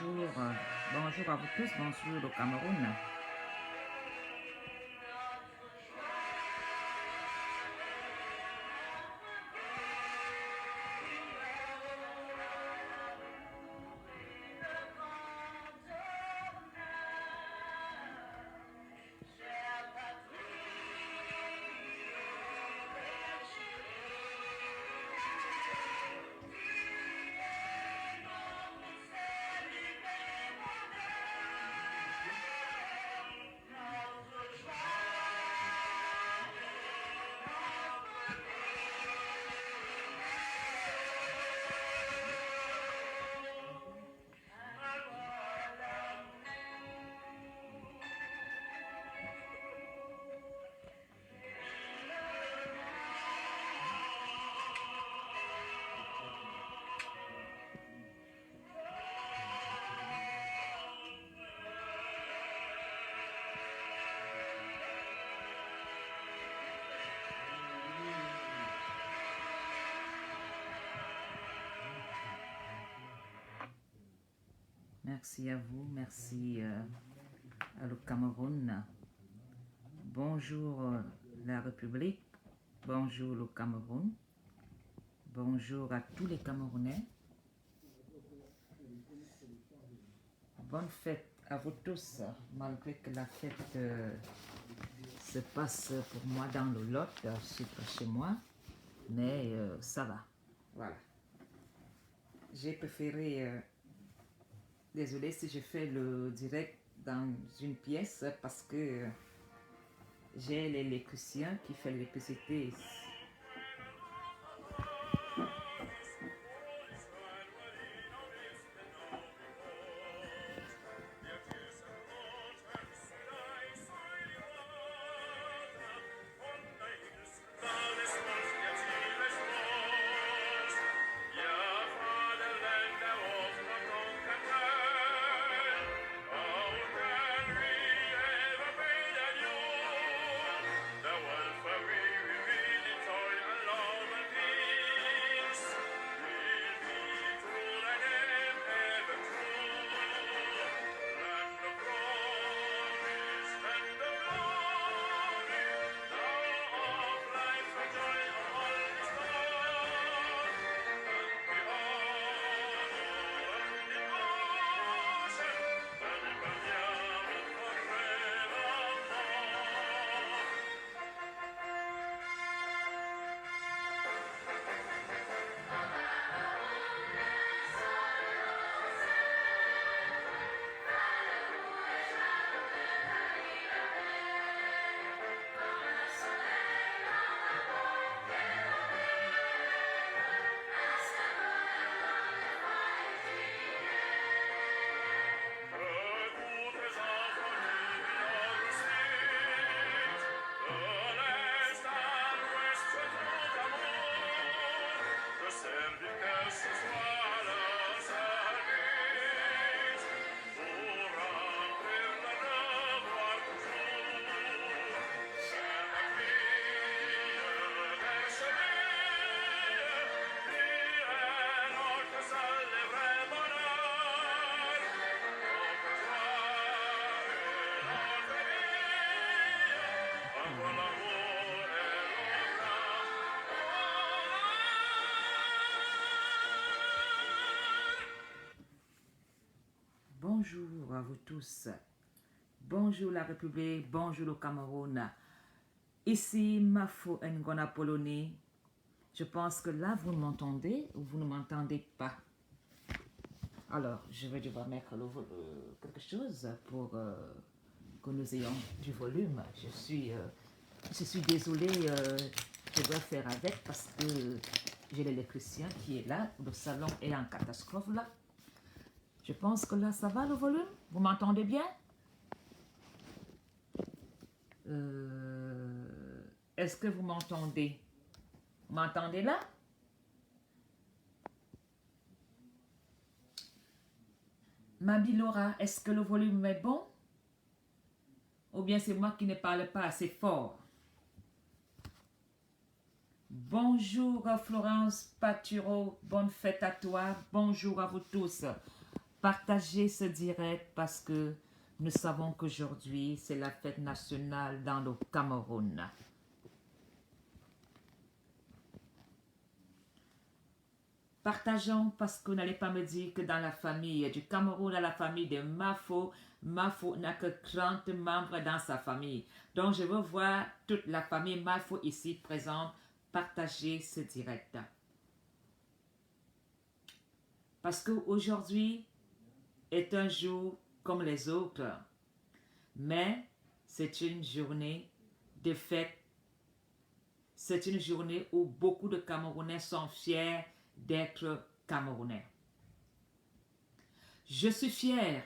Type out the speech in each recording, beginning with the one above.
bonjour à vous tous, bonjour au Cameroun. Merci à vous, merci à le Cameroun. Bonjour la République, bonjour le Cameroun, bonjour à tous les Camerounais. Bonne fête à vous tous, malgré que la fête se passe pour moi dans le Lot, je suis pas chez moi, mais ça va, voilà. J'ai préféré, désolé si je fais le direct dans une pièce parce que j'ai l'électricien qui fait l'électricité. Bonjour à vous tous. Bonjour la République, bonjour le Cameroun. Ici Mafo Ngona Polonais. Je pense que là vous m'entendez ou vous ne m'entendez pas. Alors, je vais devoir mettre quelque chose pour que nous ayons du volume. Je suis désolée, je dois faire avec parce que j'ai l'électricien qui est là. Le salon est en catastrophe là. Je pense que là, ça va le volume? Vous m'entendez bien? Est-ce que vous m'entendez? Vous m'entendez là? Mabi Laura, est-ce que le volume est bon? Ou bien c'est moi qui ne parle pas assez fort? Bonjour Florence Paturo, bonne fête à toi. Bonjour à vous tous. partager ce direct parce que nous savons qu'aujourd'hui, c'est la fête nationale dans le Cameroun. Partageons parce que vous n'allez pas me dire que dans la famille du Cameroun, dans la famille de Mafo, Mafo n'a que 30 membres dans sa famille. Donc, je veux voir toute la famille Mafo ici présente partager ce direct. Parce qu'aujourd'hui est un jour comme les autres, mais c'est une journée de fête. C'est une journée où beaucoup de Camerounais sont fiers d'être Camerounais. Je suis fier.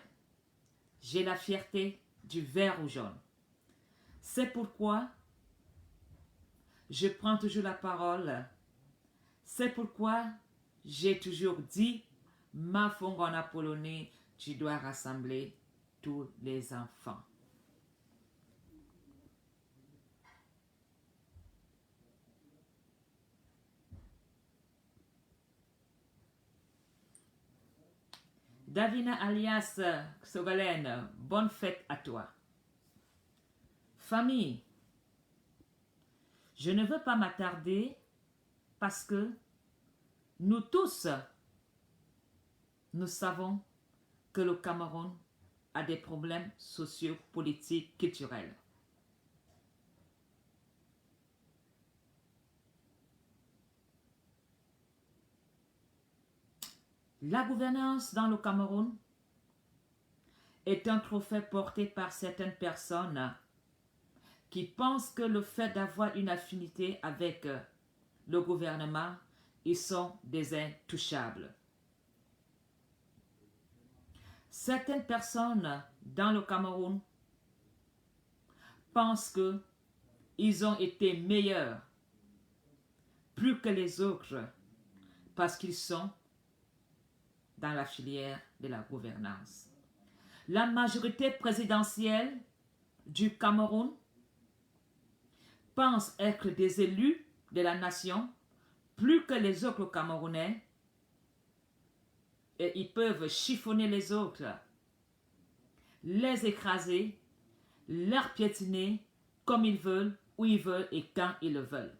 J'ai la fierté du vert ou jaune. C'est pourquoi je prends toujours la parole. C'est pourquoi j'ai toujours dit, ma fongona polonais, tu dois rassembler tous les enfants. Davina alias Sogalène, bonne fête à toi. Famille, je ne veux pas m'attarder parce que nous tous, nous savons que le Cameroun a des problèmes sociaux, politiques, culturels. La gouvernance dans le Cameroun est un trophée porté par certaines personnes qui pensent que le fait d'avoir une affinité avec le gouvernement, ils sont des intouchables. Certaines personnes dans le Cameroun pensent qu'ils ont été meilleurs, plus que les autres, parce qu'ils sont dans la filière de la gouvernance. La majorité présidentielle du Cameroun pense être des élus de la nation plus que les autres Camerounais et ils peuvent chiffonner les autres, les écraser, leur piétiner comme ils veulent, où ils veulent et quand ils le veulent.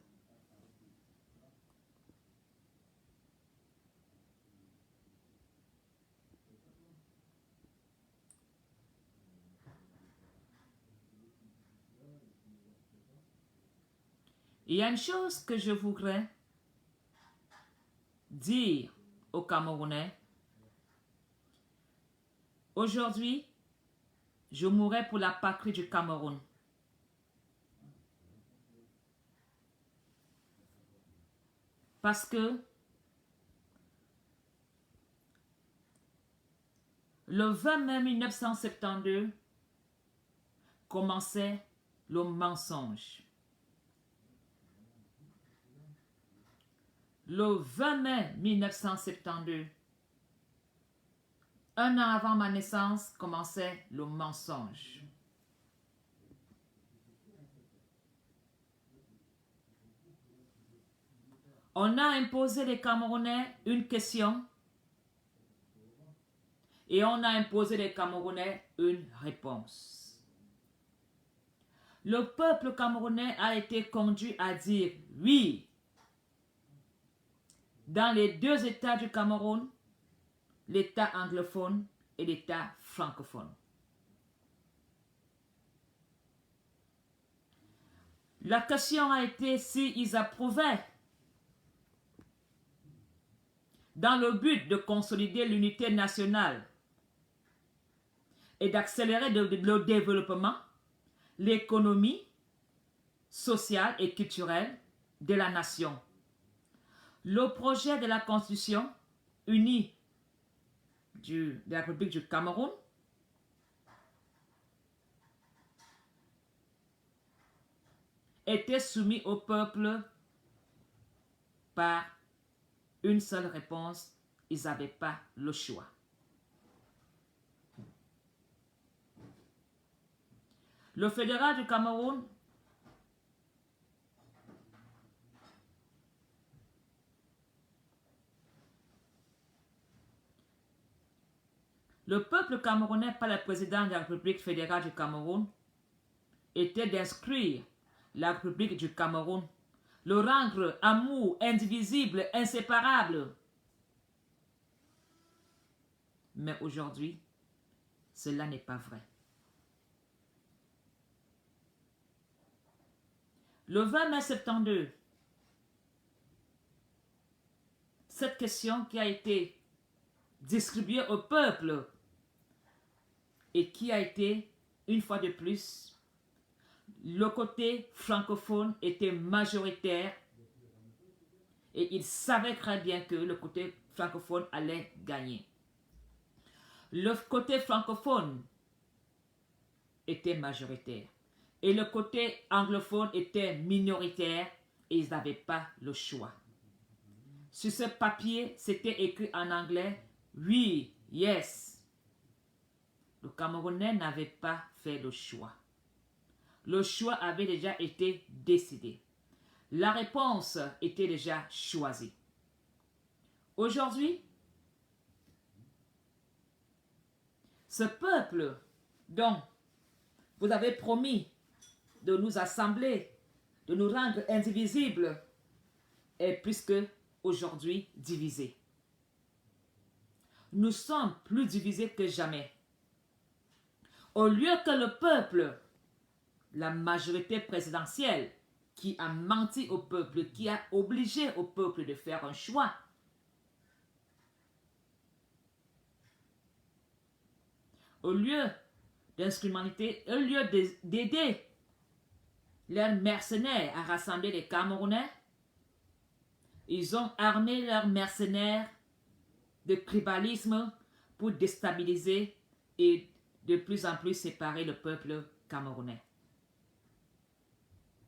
Il y a une chose que je voudrais dire aux Camerounais. Aujourd'hui, je mourrai pour la patrie du Cameroun. Parce que le 20 mai 1972 commençait le mensonge. Le 20 mai 1972, un an avant ma naissance, commençait le mensonge. On a imposé les Camerounais une question et on a imposé les Camerounais une réponse. Le peuple camerounais a été conduit à dire oui. Dans les deux États du Cameroun, l'État anglophone et l'État francophone. La question a été s'ils approuvaient, dans le but de consolider l'unité nationale et d'accélérer le développement, l'économie sociale et culturelle de la nation. Le projet de la Constitution unie de la République du Cameroun était soumis au peuple par une seule réponse, ils n'avaient pas le choix. Le fédéral du Cameroun Le peuple camerounais par le président de la République fédérale du Cameroun était d'inscrire la République du Cameroun, le rendre amour indivisible, inséparable. Mais aujourd'hui, cela n'est pas vrai. Le 20 mai 72, cette question qui a été distribuée au peuple et qui a été, une fois de plus, le côté francophone était majoritaire et il savait très bien que le côté francophone allait gagner. Le côté francophone était majoritaire et le côté anglophone était minoritaire et ils n'avaient pas le choix. Sur ce papier, c'était écrit en anglais « Oui, yes ». Le Camerounais n'avait pas fait le choix. Le choix avait déjà été décidé. La réponse était déjà choisie. Aujourd'hui, ce peuple dont vous avez promis de nous assembler, de nous rendre indivisibles, est plus que aujourd'hui divisé. Nous sommes plus divisés que jamais. Au lieu que le peuple, la majorité présidentielle, qui a menti au peuple, qui a obligé au peuple de faire un choix, au lieu d'instrumentaliser, au lieu d'aider leurs mercenaires à rassembler les Camerounais, ils ont armé leurs mercenaires de tribalisme pour déstabiliser et de plus en plus séparer le peuple camerounais.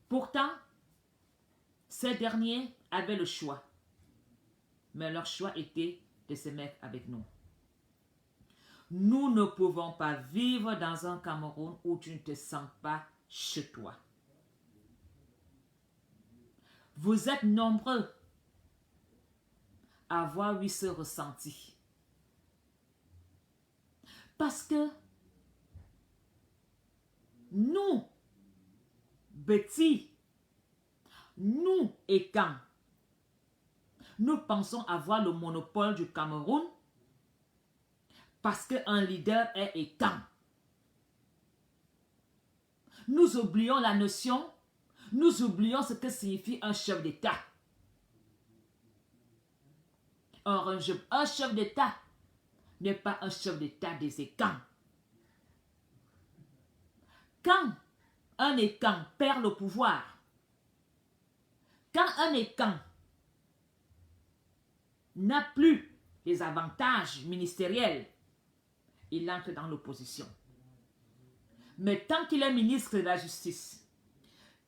Pourtant, ces derniers avaient le choix, mais leur choix était de se mettre avec nous. Nous ne pouvons pas vivre dans un Cameroun où tu ne te sens pas chez toi. Vous êtes nombreux à avoir eu ce ressenti. Parce que nous, Betty, nous et quand nous pensons avoir le monopole du Cameroun parce qu'un leader est étant. Nous oublions la notion, nous oublions ce que signifie un chef d'État. Un chef d'État n'est pas un chef d'État des écans. Quand un écan perd le pouvoir, quand un écan n'a plus les avantages ministériels, il entre dans l'opposition. Mais tant qu'il est ministre de la Justice,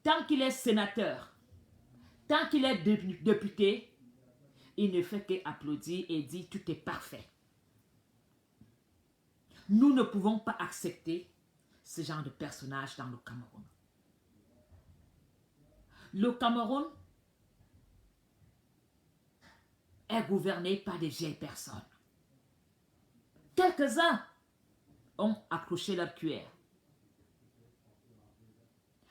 tant qu'il est sénateur, tant qu'il est député, il ne fait qu'applaudir et dire tout est parfait. Nous ne pouvons pas accepter ce genre de personnage dans le Cameroun. Le Cameroun est gouverné par des vieilles personnes. Quelques-uns ont accroché leur cuillère.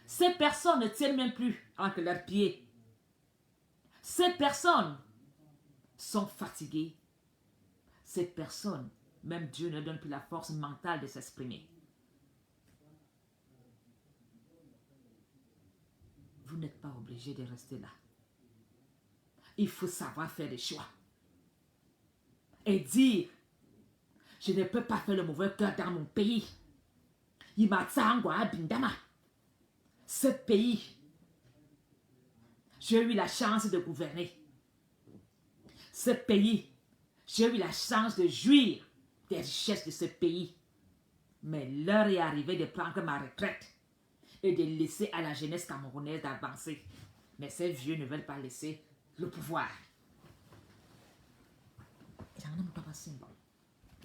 Ces personnes ne tiennent même plus entre leurs pieds. Ces personnes sont fatiguées. Ces personnes, même Dieu ne donne plus la force mentale de s'exprimer. Vous n'êtes pas obligé de rester là. Il faut savoir faire des choix. Et dire, je ne peux pas faire le mauvais cœur dans mon pays. Ce pays, j'ai eu la chance de gouverner. Ce pays, j'ai eu la chance de jouir des richesses de ce pays. Mais l'heure est arrivée de prendre ma retraite et de laisser à la jeunesse camerounaise d'avancer. Mais ces vieux ne veulent pas laisser le pouvoir.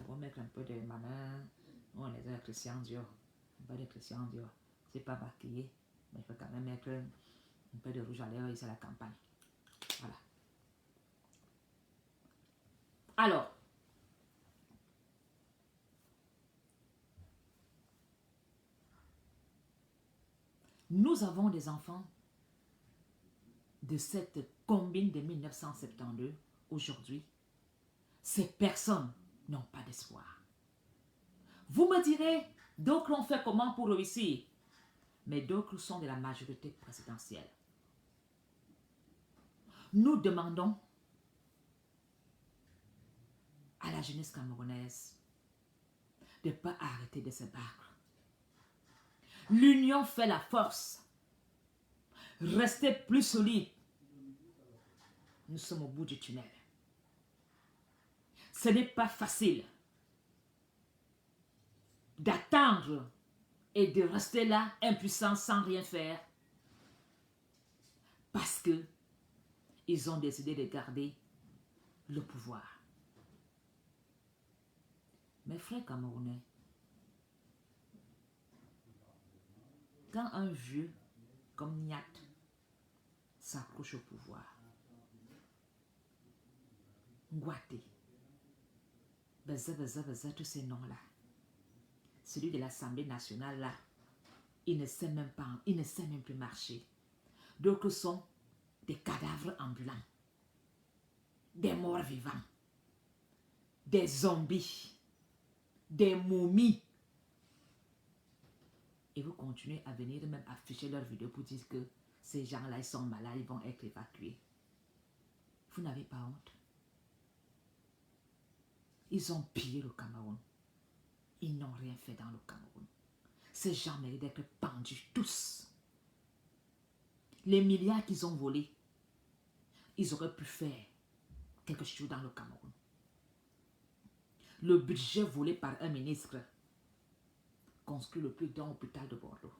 On va mettre un peu de manin. On est des chrétiens Dieu. On va des chrétiens Dieu. C'est pas maquillé, mais il faut quand même mettre un peu de rouge à lèvres ici à la campagne. Voilà. Alors, Nous avons des enfants de cette combine de 1972 aujourd'hui. Ces personnes n'ont pas d'espoir. Vous me direz, d'autres ont fait comment pour réussir? Mais d'autres sont de la majorité présidentielle. Nous demandons à la jeunesse camerounaise de ne pas arrêter de se battre. L'union fait la force. Restez plus solide. Nous sommes au bout du tunnel. Ce n'est pas facile d'attendre et de rester là, impuissant, sans rien faire. Parce que ils ont décidé de garder le pouvoir. Mes frères camerounais, quand un vieux comme Niat s'approche au pouvoir, Ngouaté, Beza, tous ces noms-là, celui de l'Assemblée nationale là, il ne sait même pas, il ne sait même plus marcher. D'autres sont des cadavres ambulants, des morts vivants, des zombies, des momies. Et vous continuez à venir même afficher leurs vidéos pour dire que ces gens-là, ils sont malades, ils vont être évacués. Vous n'avez pas honte? Ils ont pillé le Cameroun. Ils n'ont rien fait dans le Cameroun. Ces gens méritent d'être pendus, tous. Les milliards qu'ils ont volés, ils auraient pu faire quelque chose dans le Cameroun. Le budget volé par un ministre construit le plus grand hôpital de Bordeaux,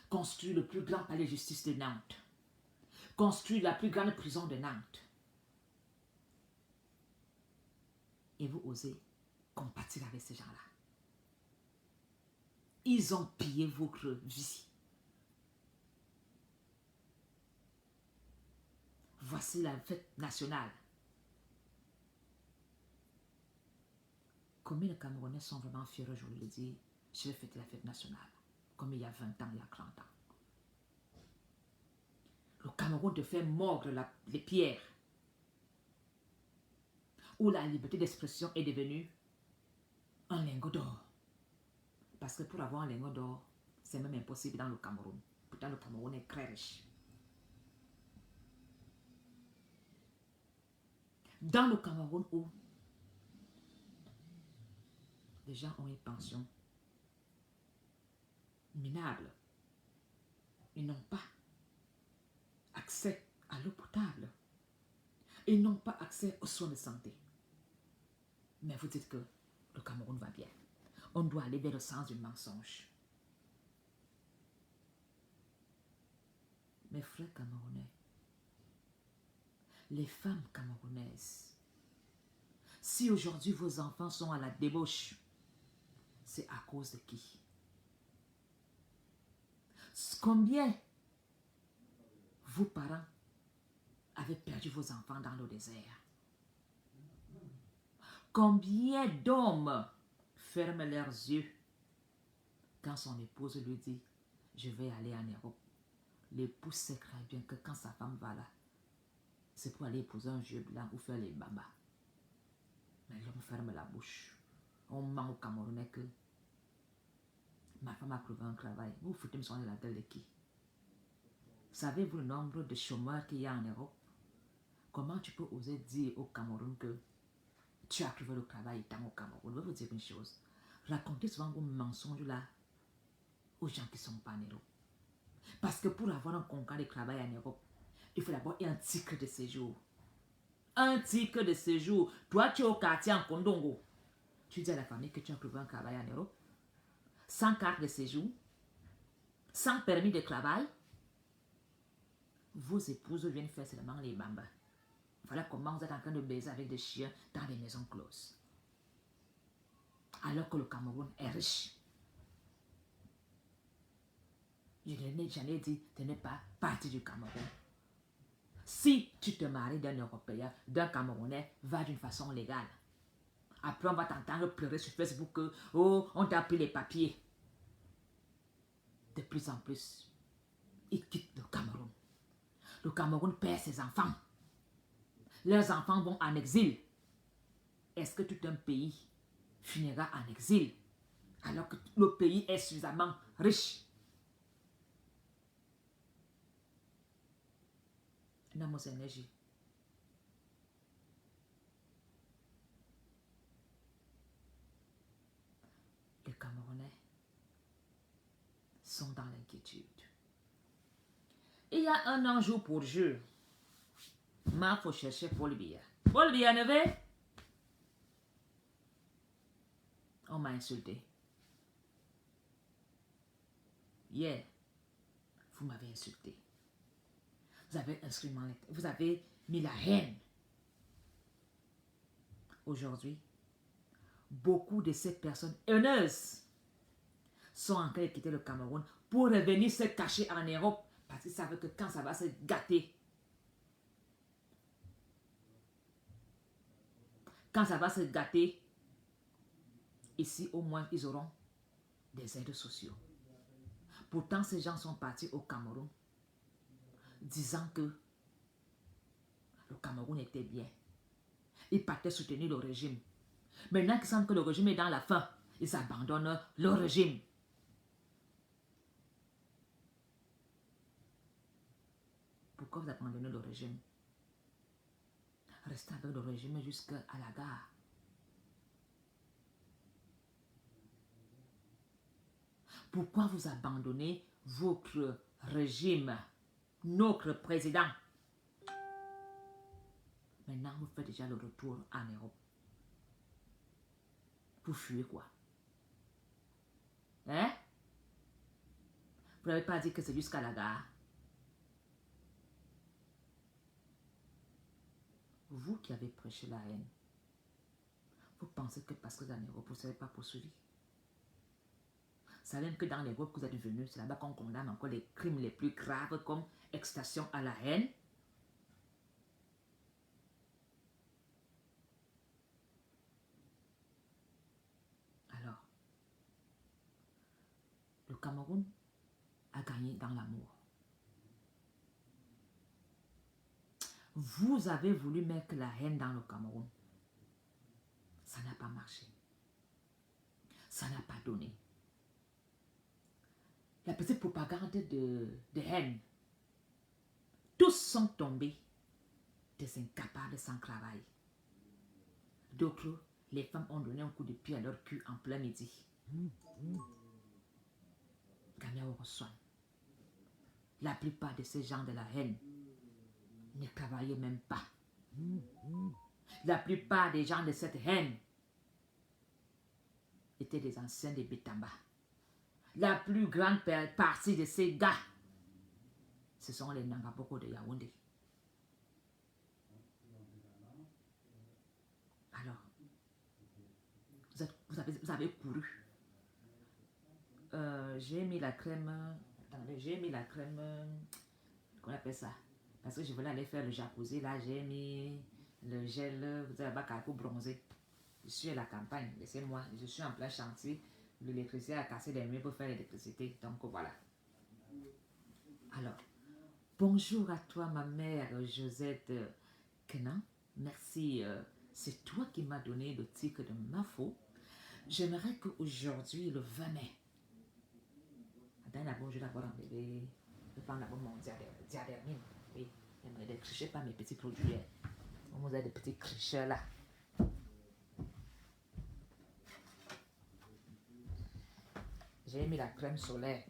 construit le plus grand palais de justice de Nantes, construit la plus grande prison de Nantes. Et vous osez compatir avec ces gens-là. Ils ont pillé votre vie. Voici la fête nationale. Combien de Camerounais sont vraiment fiers aujourd'hui de dire je vais fêter la fête nationale, comme il y a 20 ans, il y a 30 ans. Le Cameroun te fait mordre les pierres, où la liberté d'expression est devenue un lingot d'or. Parce que pour avoir un lingot d'or, c'est même impossible dans le Cameroun. Pourtant, le Cameroun est très riche. Dans le Cameroun où les gens ont une pension minable, ils n'ont pas accès à l'eau potable, ils n'ont pas accès aux soins de santé. Mais vous dites que le Cameroun va bien. On doit aller vers le sens du mensonge. Mes frères camerounais, les femmes camerounaises, si aujourd'hui vos enfants sont à la débauche, c'est à cause de qui? Combien vos parents avaient perdu vos enfants dans le désert? Combien d'hommes ferment leurs yeux quand son épouse lui dit « Je vais aller en Europe ». L'époux sait très bien que quand sa femme va là, c'est pour aller épouser un vieux blanc ou faire les babas. Mais l'homme ferme la bouche. On ment au Camerounais que ma femme a trouvé un travail. Vous vous foutez de la gueule de qui? Savez-vous le nombre de chômeurs qu'il y a en Europe? Comment tu peux oser dire au Cameroun que tu as trouvé le travail étant au Cameroun? Je vais vous dire une chose. Racontez souvent vos mensonges là aux gens qui ne sont pas en Europe. Parce que pour avoir un contrat de travail en Europe, il faut d'abord un titre de séjour. Un titre de séjour. Toi, tu es au quartier en Kondongo. Tu dis à la famille que tu as trouvé un travail en Europe, sans carte de séjour, sans permis de travail. Vos épouses viennent faire seulement les bambas. Voilà comment vous êtes en train de baiser avec des chiens dans des maisons closes. Alors que le Cameroun est riche. J'en ai dit, tu n'es pas parti du Cameroun. Si tu te maries d'un Européen, d'un Camerounais, va d'une façon légale. Après, on va t'entendre pleurer sur Facebook que, oh, on t'a pris les papiers. de plus en plus, ils quittent le Cameroun. Le Cameroun perd ses enfants. Leurs enfants vont en exil. Est-ce que tout un pays finira en exil alors que le pays est suffisamment riche? Nos énergies. Les Camerounais sont dans l'inquiétude. Il y a un an jour pour jour, il faut chercher Paul Biya. Paul Biya Neve, on m'a insulté. Hier, vous m'avez insulté. Vous avez inscrit vous avez mis la haine. Aujourd'hui, beaucoup de ces personnes haineuses sont en train de quitter le Cameroun pour revenir se cacher en Europe parce qu'ils savent que quand ça va se gâter, ici au moins ils auront des aides sociaux. Pourtant, ces gens sont partis au Cameroun disant que le Cameroun était bien. Ils partaient soutenir le régime. Maintenant qu'ils sentent que le régime est dans la fin, ils abandonnent le régime. Pourquoi vous abandonnez le régime? Restez avec le régime jusqu'à la gare. Pourquoi vous abandonnez votre régime, notre président? Maintenant, vous faites déjà le retour en Europe. Vous fuyez quoi? Hein? Vous n'avez pas dit que c'est jusqu'à la gare. Vous qui avez prêché la haine, vous pensez que parce que vous êtes en Europe, vous ne serez pas poursuivi. Vous savez même que dans l'Europe que vous êtes venus, c'est là-bas qu'on condamne encore les crimes les plus graves comme excitation à la haine. Alors, le Cameroun a gagné dans l'amour. Vous avez voulu mettre la haine dans le Cameroun. Ça n'a pas marché. Ça n'a pas donné. La petite propagande de haine. Tous sont tombés des incapables sans travail. D'autres, les femmes ont donné un coup de pied à leur cul en plein midi. La plupart de ces gens de la haine ne travaillaient même pas. La plupart des gens de cette haine étaient des anciens de Bétamba. La plus grande partie de ces gars, ce sont les Nangaboko de Yaoundé. Alors, vous avez couru. J'ai mis la crème. Attendez, j'ai mis la crème. Qu'on appelle ça? Parce que je voulais aller faire le jacuzzi. Là, j'ai mis le gel. Vous avez pas pour bronzer. Je suis à la campagne. Laissez-moi. Je suis en plein chantier. L'électricité a cassé les murs pour faire l'électricité. Donc voilà. Alors, bonjour à toi, ma mère Josette Kenan. Merci. C'est toi qui m'as donné le titre de Mafo. J'aimerais qu'aujourd'hui, le 20 mai, d'abord, je vais d'abord enlever. Je vais prendre d'abord mon diadérmine. Oui, ne décrichez pas mes petits produits. Vous avez des petits cricheurs là. J'ai mis la crème solaire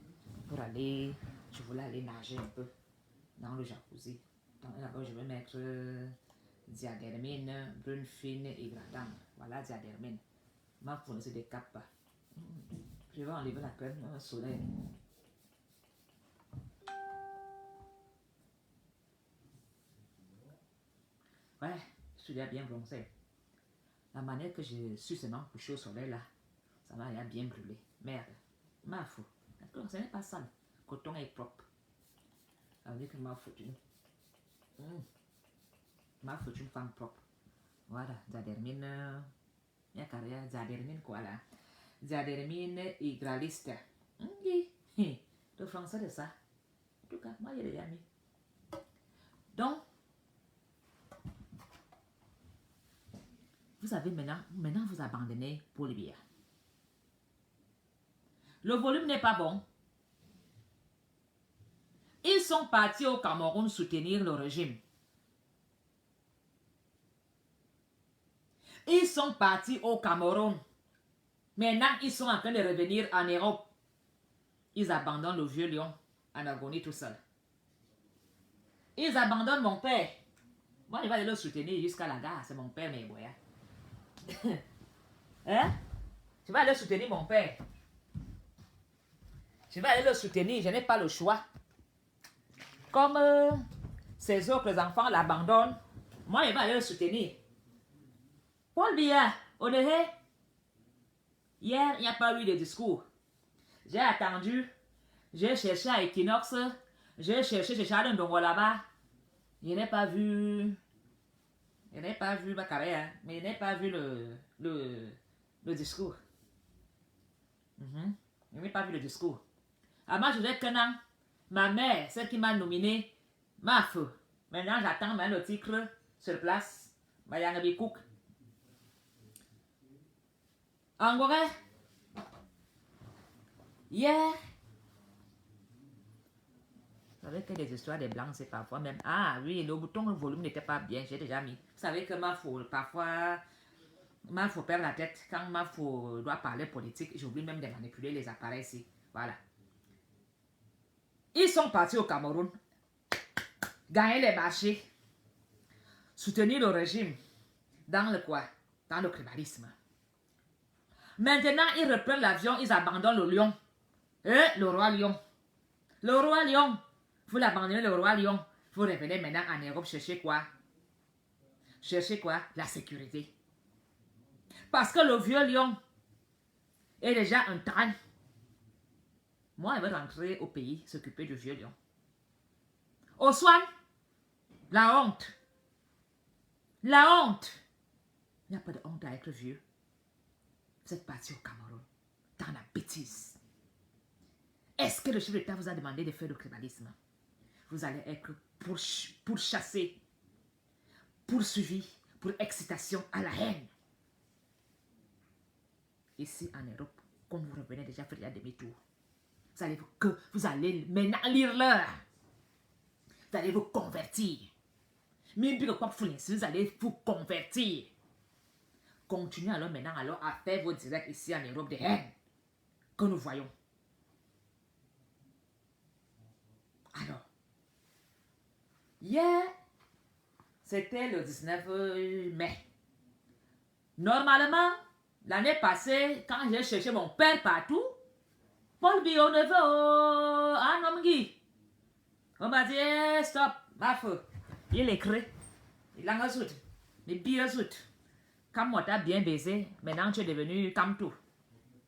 pour aller. Je voulais aller nager un peu dans le jacuzzi. Donc d'abord, je vais mettre diadérmine, brune fine et hydratante. Voilà, diadérmine. Ma fournaise des capes. Je vais enlever la crème solaire. Ouais, je suis déjà bien bronzé. La manière que je suis seulement couché au soleil là, ça m'a bien brûlé. Merde. Ma faute. Ce n'est pas sale. Le coton est propre. Ça veut dire que ma faute. Ma faute, une femme propre. Voilà, diadérmine. Il y a carrière diadérmine quoi là. Diadérmine hydraliste. Le français de ça. En tout cas, moi, j'ai déjà mis. Donc, vous avez maintenant vous abandonnez Paul Biya. Le volume n'est pas bon. Ils sont partis au Cameroun soutenir le régime. Ils sont partis au Cameroun. Maintenant, ils sont en train de revenir en Europe. Ils abandonnent le vieux lion en agonie tout seul. Ils abandonnent mon père. Moi, je vais aller le soutenir jusqu'à la gare. C'est mon père, mais ouais. Hein? Je vais aller soutenir mon père. Je vais aller le soutenir. Je n'ai pas le choix. Comme ses autres enfants l'abandonnent, moi, je vais aller le soutenir. Paul Biya, Odehe, hier, il n'y a pas eu de discours. J'ai attendu, j'ai cherché à Equinox, j'ai cherché chez Charles Ndongo là-bas. Je n'ai pas vu ma carrière, mais je n'ai pas vu le discours. Je n'ai pas vu le discours. Avant, je disais que non, ma mère, celle qui m'a nominé, m'a fait. Maintenant, j'attends le titre sur place. Mayana Bikouk. En Gorée, hier, vous savez que les histoires des blancs, c'est parfois même. Ah oui, le bouton, le volume n'était pas bien, j'ai déjà mis. Vous savez que parfois, perd la tête. Quand doit parler politique, j'oublie même de manipuler les appareils ici. Voilà. Ils sont partis au Cameroun, gagner les marchés, soutenir le régime. Dans le quoi? Dans le tribalisme. Maintenant, ils reprennent l'avion, ils abandonnent le lion. Le roi lion. Le roi lion. Vous l'abandonnez, le roi lion. Vous revenez maintenant en Europe chercher quoi? Chercher quoi? La sécurité. Parce que le vieux lion est déjà un tran. Moi, je vais rentrer au pays, s'occuper du vieux lion. Au soin, la honte. La honte. Il n'y a pas de honte à être vieux. Vous êtes parti au Cameroun, dans la bêtise. Est-ce que le chef d'État vous a demandé de faire le tribalisme? Vous allez être pourchassé, poursuivi pour excitation à la haine. Ici en Europe, comme vous revenez déjà faire demi-tour, vous allez maintenant lire l'heure. Vous allez vous convertir. Même si vous allez vous convertir. Continuez alors maintenant à faire vos directs ici en Europe de haine que nous voyons. Alors, hier, c'était le 19 mai. Normalement, l'année passée, quand j'ai cherché mon père partout, Paul Biya neveu, Anomgi. On m'a dit, stop, ma feu. Il écrit. Il a un zout. Mais bien zout. Quand moi t'as bien baisé, maintenant tu es devenu comme tout.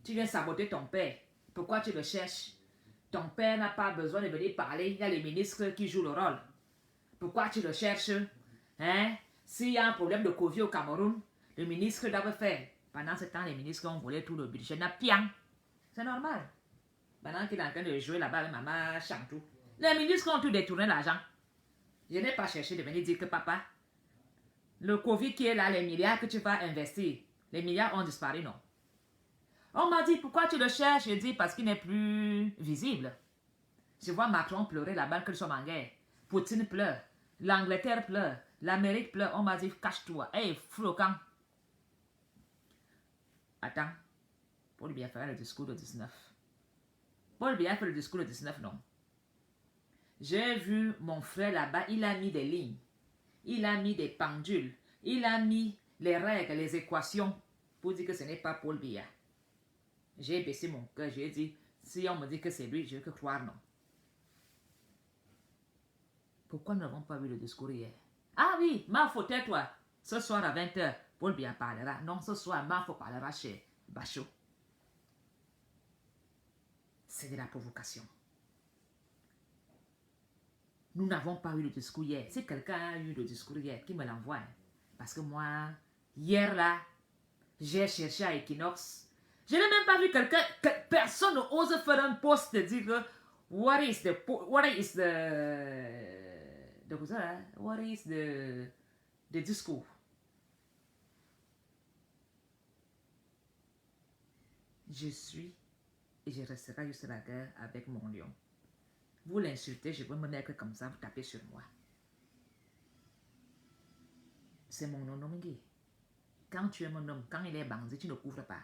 Tu viens saboter ton père. Pourquoi tu le cherches? Ton père n'a pas besoin de venir parler. Il y a les ministres qui jouent le rôle. Pourquoi tu le cherches? Hein? S'il y a un problème de Covid au Cameroun, le ministre doit faire. Pendant ce temps, les ministres ont volé tout le budget. C'est normal. Pendant qu'il est en train de jouer là-bas avec maman Chantou. Les ministres ont tout détourné l'argent. Je n'ai pas cherché de venir dire que papa, le Covid qui est là, les milliards que tu vas investir, les milliards ont disparu, non? On m'a dit, pourquoi tu le cherches? Je dis, parce qu'il n'est plus visible. Je vois Macron pleurer là-bas que nous sommes en guerre. Poutine pleure. L'Angleterre pleure. L'Amérique pleure. On m'a dit, cache-toi. Hey, flocon. Attends. Paul Biya faire le discours de 19. Paul Biya fait le discours de 19, non. J'ai vu mon frère là-bas, il a mis des lignes. Il a mis des pendules. Il a mis les règles, les équations pour dire que ce n'est pas Paul Biya. J'ai baissé mon cœur, j'ai dit, si on me dit que c'est lui, je veux que croire non. Pourquoi nous n'avons pas vu le discours hier? Ah oui, ma faute toi. Ce soir à 20h, Paul Biya parlera. Non, ce soir, ma faute parlera chez Bachot. C'est de la provocation. Nous n'avons pas eu le discours hier. Si quelqu'un a eu le discours hier, qui me l'envoie. Parce que moi, hier là, j'ai cherché à Equinox. Je n'ai même pas vu quelqu'un, personne n'ose faire un post de dire que what is the discours? Je suis et je resterai jusqu'à la guerre avec mon lion. Vous l'insultez, je vais me mettre comme ça, vous tapez sur moi. C'est mon nom, Nongi. Quand tu es mon homme, quand il est bandit, tu ne couvres pas.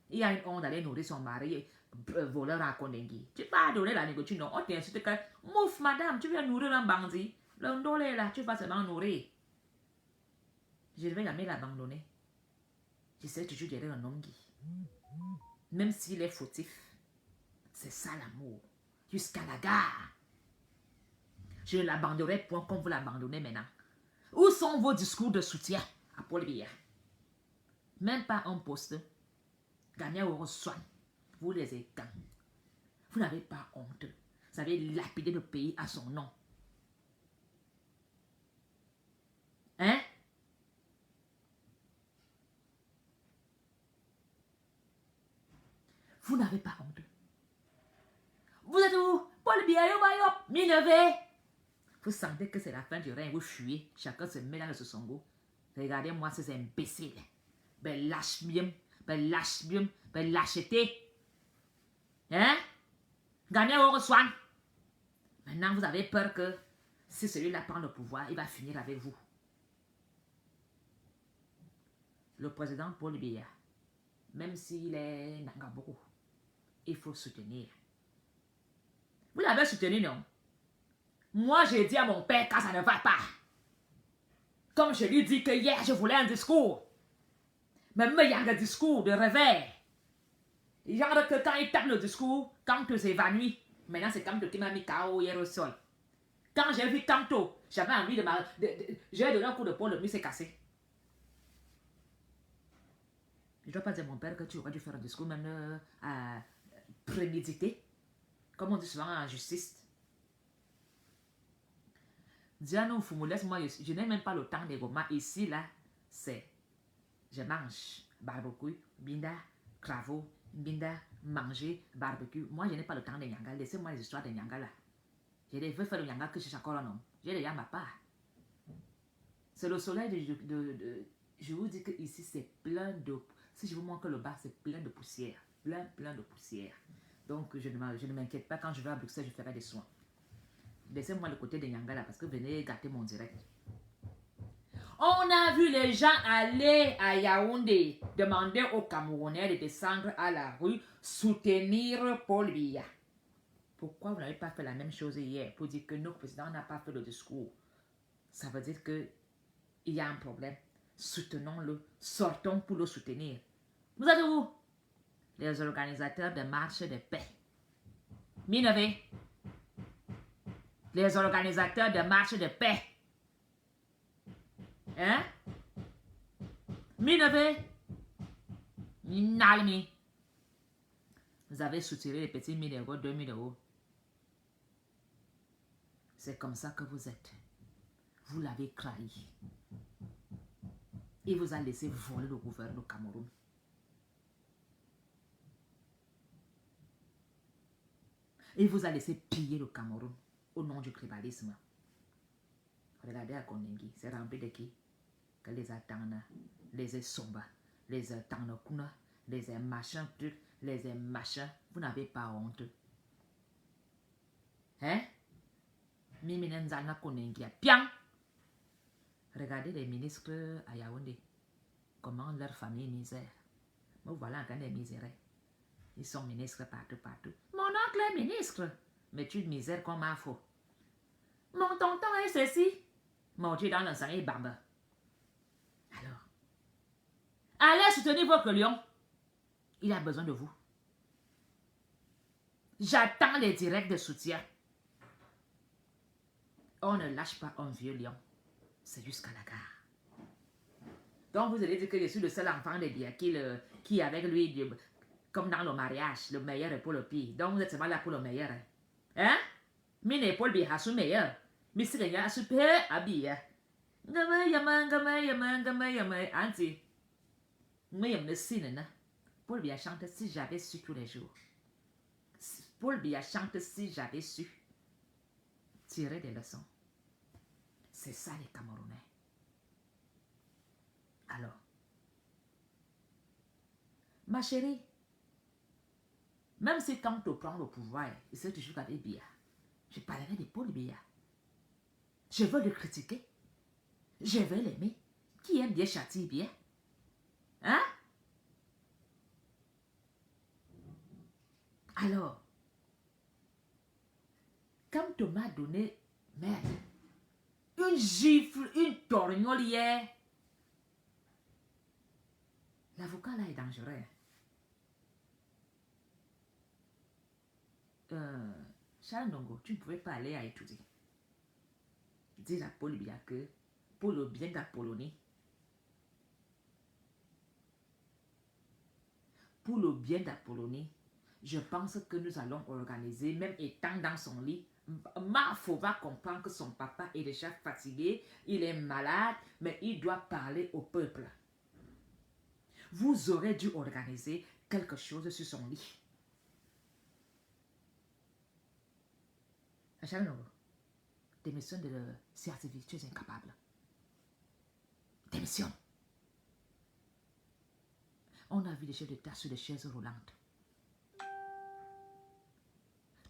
Il y a une honte d'aller nourrir son mari, voleur à Kondengi. Tu vas donner la négociation, non? On t'insulte que, mouf, madame, tu viens nourrir un bandit. Le ndolé là, tu vas seulement nourrir. Je ne vais jamais l'abandonner. Je sais toujours gérer un homme. Même s'il est fautif. C'est ça l'amour. Jusqu'à la gare. Je ne l'abandonnerai point comme vous l'abandonnez maintenant. Où sont vos discours de soutien à Paul Biya? Même pas un poste. Gagné au soin. Vous les éteins. Vous n'avez pas honte. Vous avez lapidé le pays à son nom. Hein? Vous n'avez pas honte. Vous êtes où? Paul Biya, Minervé. Vous sentez que c'est la fin du règne, vous fuyez. Chacun se met dans le sosongo. Regardez-moi ces imbéciles. Ben lâche bien, ben lâcheté. Hein? Gagnez au reçoit. Maintenant, vous avez peur que si celui-là prend le pouvoir, il va finir avec vous. Le président Paul Biya, même s'il est Nangaboko, il faut soutenir. Vous l'avez soutenu, non? Moi, j'ai dit à mon père quand ça ne va pas. Comme je lui dis que hier, je voulais un discours. Même il y a un discours de réveil. Genre que quand il tape le discours, quand tu s'évanouis, maintenant c'est comme qui m'a mis KO hier au sol. Quand j'ai vu tantôt, j'avais envie de j'ai donné un coup de poing, le mur s'est cassé. Je ne dois pas dire à mon père que tu aurais dû faire un discours même prémédité. Comme on dit souvent en justice. Diano Fumu, laisse-moi, je n'ai même pas le temps des romans. Ici, là, c'est, je mange, barbecue, binda, cravo, binda, manger, barbecue. Moi, je n'ai pas le temps des Nyanga. Laissez-moi les histoires des Nyanga, là. Je veux faire le Nyanga que je suis encore un homme. J'ai déjà ma part. C'est le soleil je vous dis que ici, c'est plein de, si je vous montre le bas, c'est plein de poussière. Plein de poussière. Donc, je ne m'inquiète pas, quand je vais à Bruxelles, je ferai des soins. Laissez-moi le côté de Nyangala parce que venez gâter mon direct. On a vu les gens aller à Yaoundé demander aux Camerounais de descendre à la rue soutenir Paul Biya. Pourquoi vous n'avez pas fait la même chose hier pour dire que notre président n'a pas fait le discours? Ça veut dire qu'il y a un problème. Soutenons-le, sortons pour le soutenir. Vous êtes où? Les organisateurs de marche de paix. Minervé. Les organisateurs de marche de paix. Hein? Minervé. Nalmi. Vous avez soutiré les petits 1000 euros, 2000 euros. C'est comme ça que vous êtes. Vous l'avez trahi. Il vous a laissé voler le gouvernement du Cameroun. Il vous a laissé piller le Cameroun au nom du tribalisme. Regardez à Kondengi, c'est rempli de qui? Que les Atana, les Somba, les Tanokuna, les machins trucs, les machins. Vous n'avez pas honte. Hein? Miminenzana Kondengi a pian. Regardez les ministres à Yaoundé. Comment leur famille misère. Me voilà encore des misères. Ils sont ministres partout. Mon oncle est ministre. Mais tu de misère comme un faux. Mon tonton est ceci. Mon Dieu dans l'ensemble est bamba. Alors, allez soutenir votre lion. Il a besoin de vous. J'attends les directs de soutien. On ne lâche pas un vieux lion. C'est jusqu'à la gare. Donc vous allez dire que je suis le seul enfant de Biya qui avec lui, comme dans le mariage, le meilleur est pour le pire. Donc vous êtes seulement là pour le meilleur. Hein? Mine est pour le pire, c'est meilleur. Mais si quelqu'un a super habillé. Gama, anti. Mais il me signe, Paul Biya chante si j'avais su tous les jours. Paul Biya chante si j'avais su. Tirer des leçons. C'est ça les Camerounais. Alors, ma chérie, même si quand tu prends le pouvoir, il serait toujours avec Biya, je parlerai de Paul Biya. Je veux le critiquer. Je veux l'aimer. Qui aime bien châtie bien? Hein? Alors, quand tu m'as donné, merde, une gifle, une torgnole hier, l'avocat là est dangereux. Charles Ndongo, tu ne pouvais pas aller à étudier. Dis à Paul Biya que pour le bien d'Apollonie, je pense que nous allons organiser, même étant dans son lit, Mafo va comprendre que son papa est déjà fatigué, il est malade, mais il doit parler au peuple. Vous aurez dû organiser quelque chose sur son lit. Charles Ndongo, démissionne de le CRTV, tu es incapable. Démissionne. On a vu les chefs d'État sur des chaises roulantes.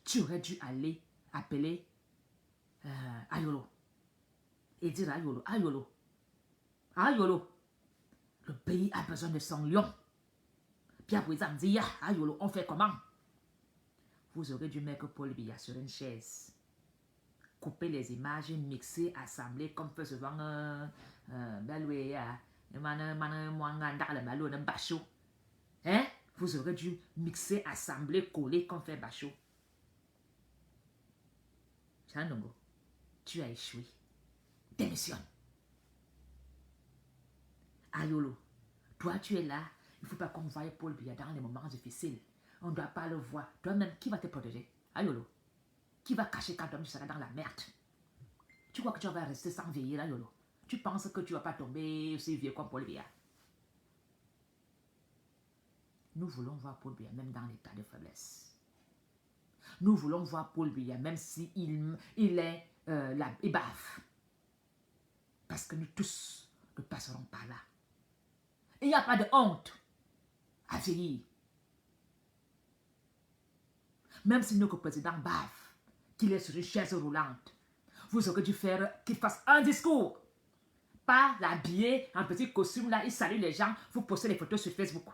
Tu aurais dû aller appeler Ayolo et dire Ayolo, Ayolo, Ayolo, le pays a besoin de son lion. Puis après, ils ont dit, Ayolo, on fait comment? Vous aurez dû mettre Paul Biya sur une chaise. Couper les images, mixer, assembler, comme fait souvent hein? Vous aurez dû mixer, assembler, coller, comme fait Bachot. Charles Ndongo, tu as échoué. Démissionne. Ayolo, toi tu es là. Il ne faut pas qu'on voie Paul Biya dans les moments difficiles. On ne doit pas le voir. Toi-même, qui va te protéger? Ayolo, qui va cacher quand tu seras dans la merde? Tu crois que tu vas rester sans veiller, Ayolo? Tu penses que tu ne vas pas tomber aussi vieux comme Paul Biya? Nous voulons voir Paul Biya même dans l'état de faiblesse. Nous voulons voir Paul Biya même si il est il baffe. Parce que nous tous ne passerons par là. Il n'y a pas de honte à vieillir. Même si notre président baffe, qu'il est sur une chaise roulante, vous aurez dû faire qu'il fasse un discours. Pas l'habiller en petit costume là, il salue les gens, vous postez les photos sur Facebook.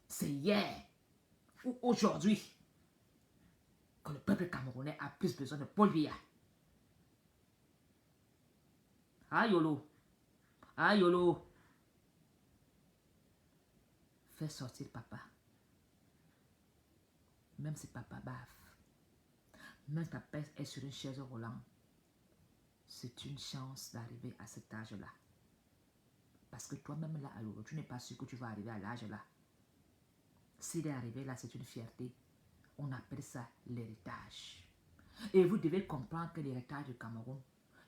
C'est hier ou aujourd'hui que le peuple camerounais a plus besoin de Paul Biya. Ayolo, Ayolo, fais sortir papa. Même si papa baffe, même si papa est sur une chaise roulante, c'est une chance d'arriver à cet âge-là. Parce que toi-même là, Ayolo, tu n'es pas sûr que tu vas arriver à l'âge là. S'il est arrivé là, c'est une fierté. On appelle ça l'héritage. Et vous devez comprendre que l'héritage du Cameroun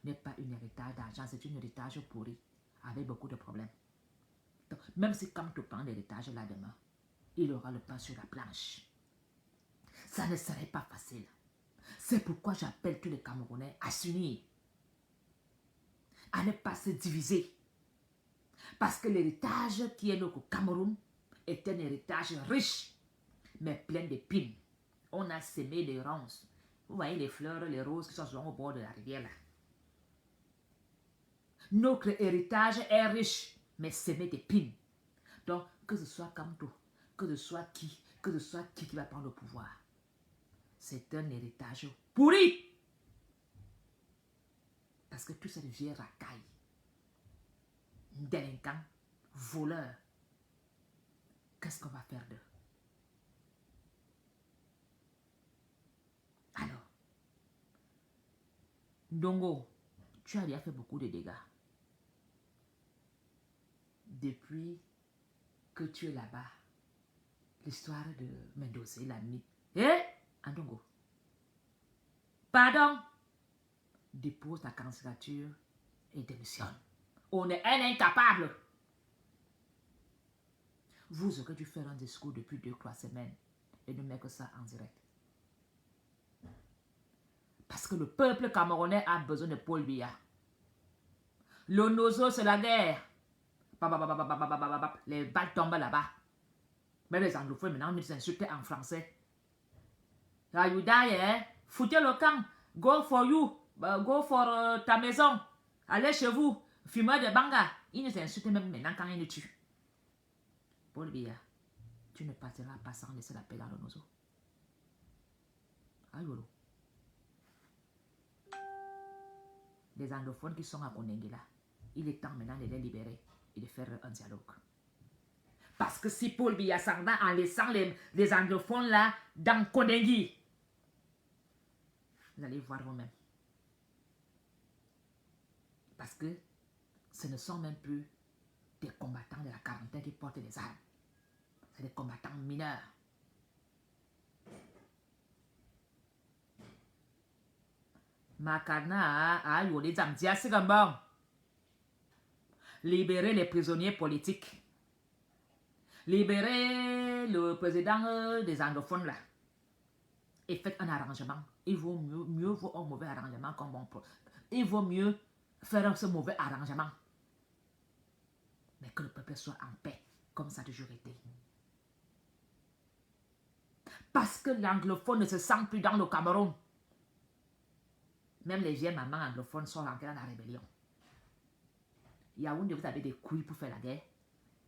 n'est pas un héritage d'argent, c'est un héritage pourri, avec beaucoup de problèmes. Donc, même si quand tu prends l'héritage là demain, il aura le pain sur la planche. Ça ne serait pas facile. C'est pourquoi j'appelle tous les Camerounais à s'unir, à ne pas se diviser. Parce que l'héritage qui est au Cameroun est un héritage riche, mais plein d'épines. On a semé les ronces. Vous voyez les fleurs, les roses qui sont souvent au bord de la rivière là. Notre héritage est riche, mais semé d'épines. Donc, que ce soit Kamto, que ce soit qui va prendre le pouvoir, c'est un héritage pourri. Parce que tous ces vieux racailles, délinquants, voleurs, qu'est-ce qu'on va faire d'eux? Alors, Ndongo, tu as déjà fait beaucoup de dégâts. Depuis que tu es là-bas, l'histoire de Mendoza, l'ami. Ndongo, pardon, dépose ta candidature et démissionne. On est un incapable. Vous aurez dû faire un discours depuis 2-3 semaines et ne mettre ça en direct. Parce que le peuple camerounais a besoin de Paul Biya. Le Nozo, c'est la guerre. Les balles tombent là-bas. Mais les anglophones, maintenant, ils s'insultent en français. Là, you die, hein? Foutez le camp. Go for you. Go for ta maison. Allez chez vous. Fumeur de banga. Ils nous insultent même maintenant quand ils nous tuent. Paul Biya, tu ne partiras pas sans laisser la paix dans le Nozo. Ayolo. Les anglophones qui sont à Kondenguela, il est temps maintenant de les libérer et de faire un dialogue. Parce que si Paul Biya s'en va en laissant les anglophones là dans Kondengui, vous allez voir vous-même. Parce que ce ne sont même plus des combattants de la quarantaine qui portent des armes. C'est des combattants mineurs. Makana a eu les Zamdia Sigambon. Libérer les prisonniers politiques. Libérer le président des anglophones là. Et faites un arrangement. Il vaut mieux vaut un mauvais arrangement qu'un bon pro. Il vaut mieux faire ce mauvais arrangement. Mais que le peuple soit en paix, comme ça a toujours été. Parce que l'anglophone ne se sent plus dans le Cameroun. Même les vieilles mamans anglophones sont rentrées dans la rébellion. Yaoundé, vous avez des couilles pour faire la guerre.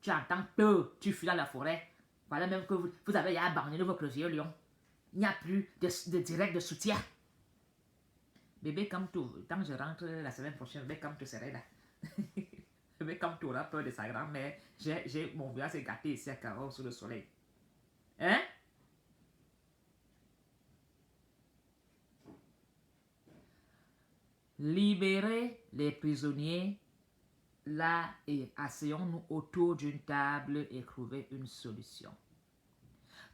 Tu entends peu, tu fuis dans la forêt. Voilà même que vous avez abandonné votre vieux lion. Il n'y a plus de direct de soutien. Bébé comme tout, tant que je rentre la semaine prochaine, bébé comme tout serait là. Bébé comme tout aura peur de sa grand-mère. Mon vieux s'est gâté ici à Caro sous le soleil. Hein? Libérer les prisonniers là et asseyons-nous autour d'une table et trouver une solution.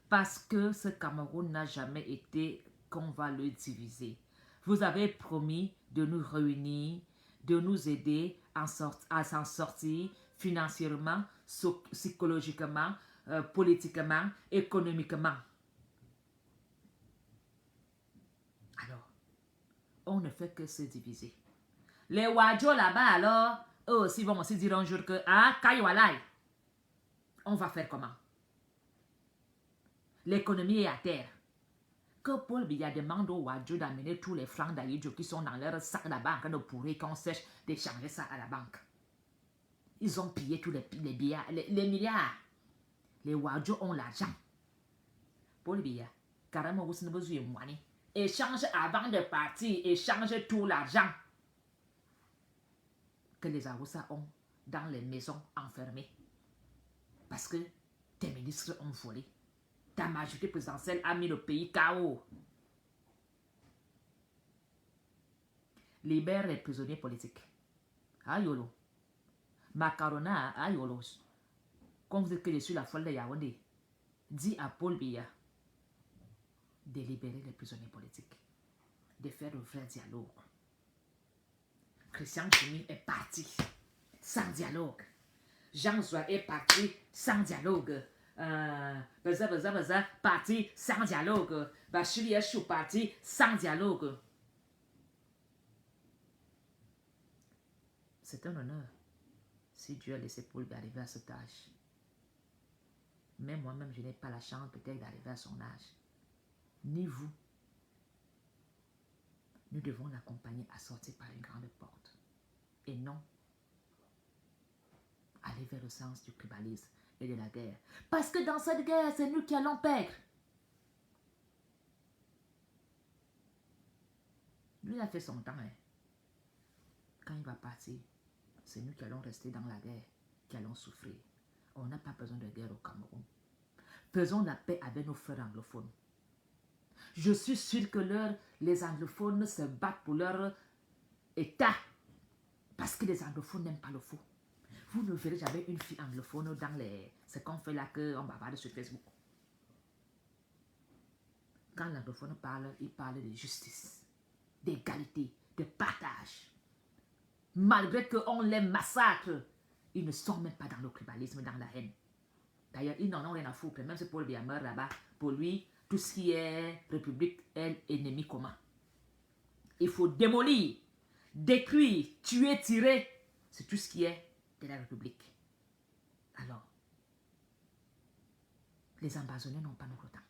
Parce que ce Cameroun n'a jamais été qu'on va le diviser. Vous avez promis de nous réunir, de nous aider à s'en sortir financièrement, psychologiquement, politiquement, économiquement. Alors, on ne fait que se diviser. Les Wadjo là-bas, alors, eux aussi vont aussi dire un jour que, ah, Kayoualai, on va faire comment? L'économie est à terre. Que Paul Biya demande aux Wadjo d'amener tous les francs d'Aïdjo qui sont dans leur sac à la banque de pourrir qu'on sèche d'échanger ça à la banque. Ils ont pillé tous les billets, les milliards. Les Wadjo ont l'argent. Paul Biya, carrément, vous n'avez pas besoin de moi. Échange avant de partir, échange tout l'argent que les Awoussa ont dans les maisons enfermées. Parce que tes ministres ont volé. Ta majorité présidentielle a mis le pays KO. Libère les prisonniers politiques. Ayolo. Macarona, ayolo. Quand vous dites que je suis la folle de Yaoundé, dis à Paul Biya de libérer les prisonniers politiques, de faire un vrai dialogue. Christian Jimmy est parti sans dialogue. Jean Zoua est parti sans dialogue. Parti sans dialogue. Bachili Echou parti sans dialogue. C'est un honneur si Dieu a laissé Paul d'arriver à cet âge. Mais moi-même, je n'ai pas la chance peut-être d'arriver à son âge. Ni vous. Nous devons l'accompagner à sortir par une grande porte. Et non aller vers le sens du tribalisme et de la guerre. Parce que dans cette guerre, c'est nous qui allons perdre. Lui a fait son temps. Hein. Quand il va partir, c'est nous qui allons rester dans la guerre, qui allons souffrir. On n'a pas besoin de guerre au Cameroun. Faisons la paix avec nos frères anglophones. Je suis sûr que les anglophones se battent pour leur État. Parce que les anglophones n'aiment pas le faux. Vous ne verrez jamais une fille anglophone dans ce qu'on fait là, qu'on bavarde sur Facebook. Quand l'anglophone parle, il parle de justice, d'égalité, de partage. Malgré qu'on les massacre, ils ne sont même pas dans le tribalisme, dans la haine. D'ailleurs, ils n'en ont rien à foutre. Même si Paul Biya meurt là-bas, pour lui, tout ce qui est république est ennemi commun. Il faut démolir, détruire, tuer, tirer. C'est tout ce qui est de la République. Alors, les ambazoniens n'ont pas notre temps.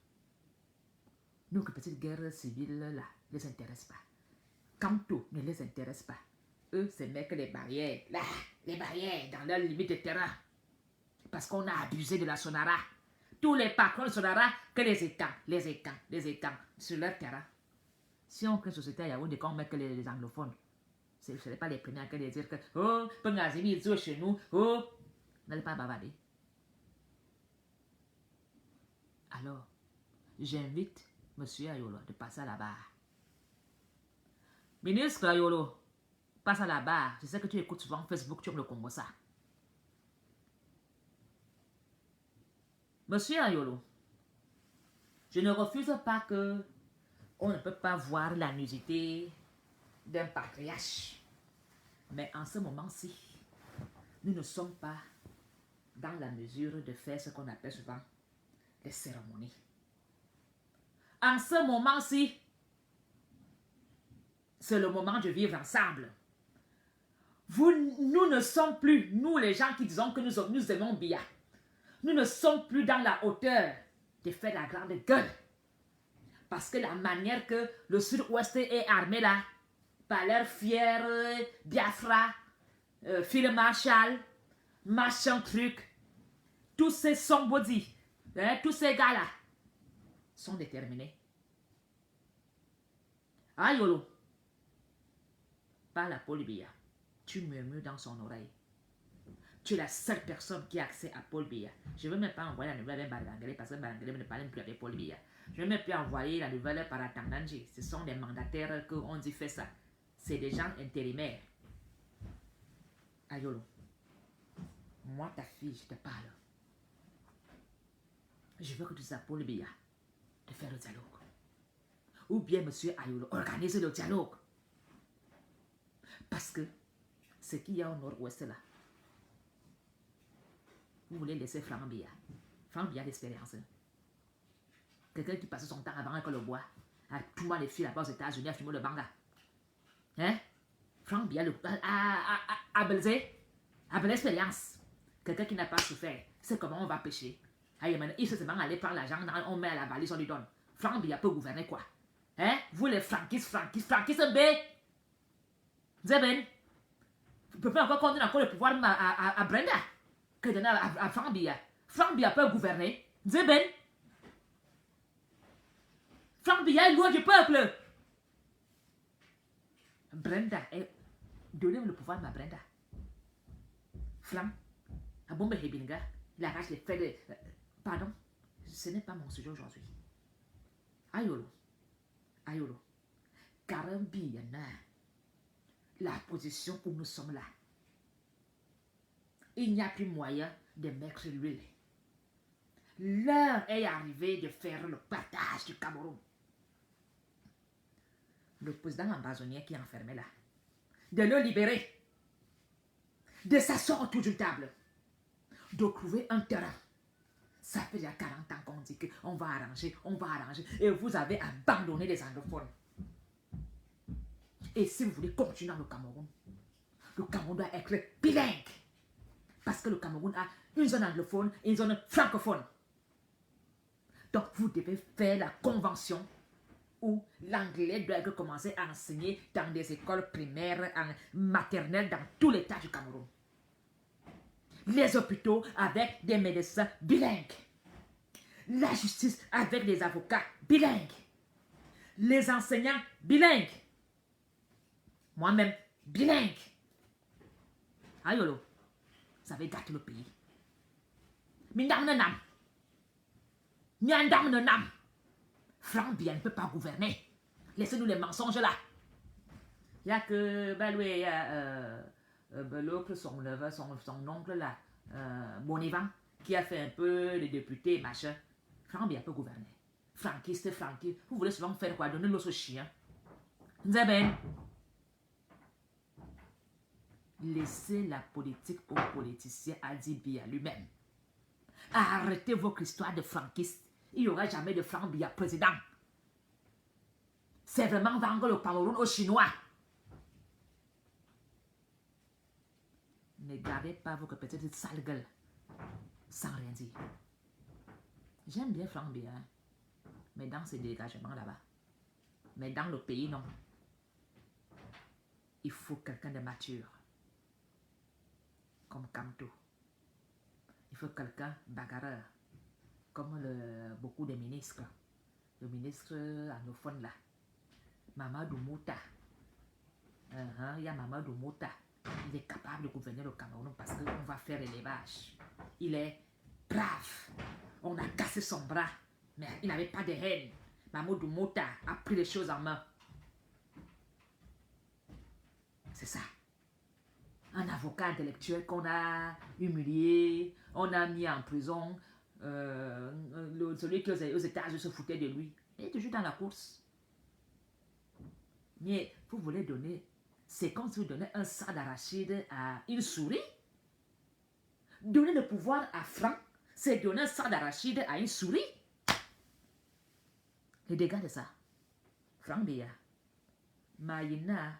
Nous, que petite guerre civile, là, ne les intéresse pas. Kanto ne les intéresse pas. Eux, c'est mettre les barrières, là, les barrières dans leur limite de terrain. Parce qu'on a abusé de la Sonara. Tous les patrons de Sonara, que les étangs, sur leur terrain. Si on crée une société à Yaoundé, qu'on met que les anglophones, ce n'est pas les premiers à dire que, oh, Pengazimi, ils sont chez nous, oh, n'allez pas bavarder. Alors, j'invite M. Ayolo de passer à la barre. Ministre Ayolo, passe à la barre. Je sais que tu écoutes souvent Facebook, tu me le Congo ça. Monsieur Ayolo, je ne refuse pas que on ne peut pas voir la nudité d'un patriarche. Mais en ce moment-ci, nous ne sommes pas dans la mesure de faire ce qu'on appelle souvent les cérémonies. En ce moment-ci, c'est le moment de vivre ensemble. Nous ne sommes plus, nous les gens qui disons que nous aimons bien, nous ne sommes plus dans la hauteur de faire la grande gueule. Parce que la manière que le Sud-Ouest est armé là, par leur fier Biafra, Phil Marshall, machin truc, tous ces somebody, tous ces gars-là, sont déterminés. Ayolo, parle à Paul Biya, tu murmures dans son oreille. Tu es la seule personne qui a accès à Paul Biya. Je ne veux même pas envoyer la nouvelle avec Barangale parce que Barangale ne parle plus avec Paul Biya. Je ne veux même plus envoyer la nouvelle par Atanganji. Ce sont des mandataires qu'on dit fait ça. C'est des gens intérimaires. Ayolo, moi ta fille, je te parle. Je veux que tu dises à Paul Biya de faire le dialogue. Ou bien monsieur Ayolo, organise le dialogue. Parce que ce qu'il y a au nord-ouest là, vous voulez laisser Franck Biya. Franck Biya d'expérience. Quelqu'un qui passe son temps à vendre le bois, à tout le monde les filles là-bas aux États-Unis à fumer le banga. Hein? Franck Biya a de l'expérience. Quelqu'un qui n'a pas souffert. C'est comment on va pêcher. Il se seulement aller prendre l'argent, on met à la valise, on lui donne. Franck Biya peut gouverner quoi? Hein? Vous les frankistes B. Zeben. Vous pouvez encore continuer encore le pouvoir à Brenda que donner à Franck Biya. Franck Biya peut gouverner. Zeben. Franck Biya est loin du peuple. Brenda, donnez le pouvoir à Brenda. Franck, à Bombe Hebinga, il arrache les faits de... Pardon, ce n'est pas mon sujet aujourd'hui. Ayolo, Karambi, la position où nous sommes là. Il n'y a plus moyen de mettre l'huile. L'heure est arrivée de faire le partage du Cameroun. Le président ambazonien qui est enfermé là, de le libérer, de s'asseoir autour d'une table, de trouver un terrain. Ça fait déjà 40 ans qu'on dit qu'on va arranger, et vous avez abandonné les anglophones. Et si vous voulez continuer dans le Cameroun doit être bilingue. Parce que le Cameroun a une zone anglophone et une zone francophone. Donc vous devez faire la convention où l'anglais doit commencer à enseigner dans des écoles primaires, maternelles, dans tout l'État du Cameroun. Les hôpitaux avec des médecins bilingues. La justice avec des avocats bilingues. Les enseignants bilingues. Moi-même, bilingue. Ayolo, ça va gâter le pays. Franck Biya ne peut pas gouverner. Laissez-nous les mensonges là. Il n'y a que Baloué, l'autre, son oncle là, Bonivan, qui a fait un peu les députés, machin. Franck Biya peut gouverner. Franquiste. Vous voulez souvent faire quoi? Donner l'os au chien. Nzeben. Laissez la politique aux politiciens, a dit Biya lui-même. Arrêtez votre histoire de franquiste. Il n'y aura jamais de Franck Biya président. c'est vraiment vendre le Cameroun aux Chinois. Ne gardez pas votre petite sale gueule sans rien dire. J'aime bien Franck Biya, hein, mais dans ces dégagements là-bas. Mais dans le pays, non. Il faut quelqu'un de mature, comme Kamto. Il faut quelqu'un bagarreur, comme beaucoup de ministres. Le ministre anglophone là, Mamadou Mouta. Il y a Mamadou Mouta. Il est capable de gouverner le Cameroun parce qu'on va faire l'élevage. Il est brave. On a cassé son bras, mais il n'avait pas de haine. Mamadou Mouta a pris les choses en main. C'est ça. Un avocat intellectuel qu'on a humilié, on a mis en prison. Celui qui aux États-Unis se foutait de lui. Il est toujours dans la course. Mais vous voulez donner, c'est comme si vous donnez un sac d'arachide à une souris. Donner le pouvoir à Franck, c'est donner un sac d'arachide à une souris. Les dégâts de ça. Franck Biya, Maïna,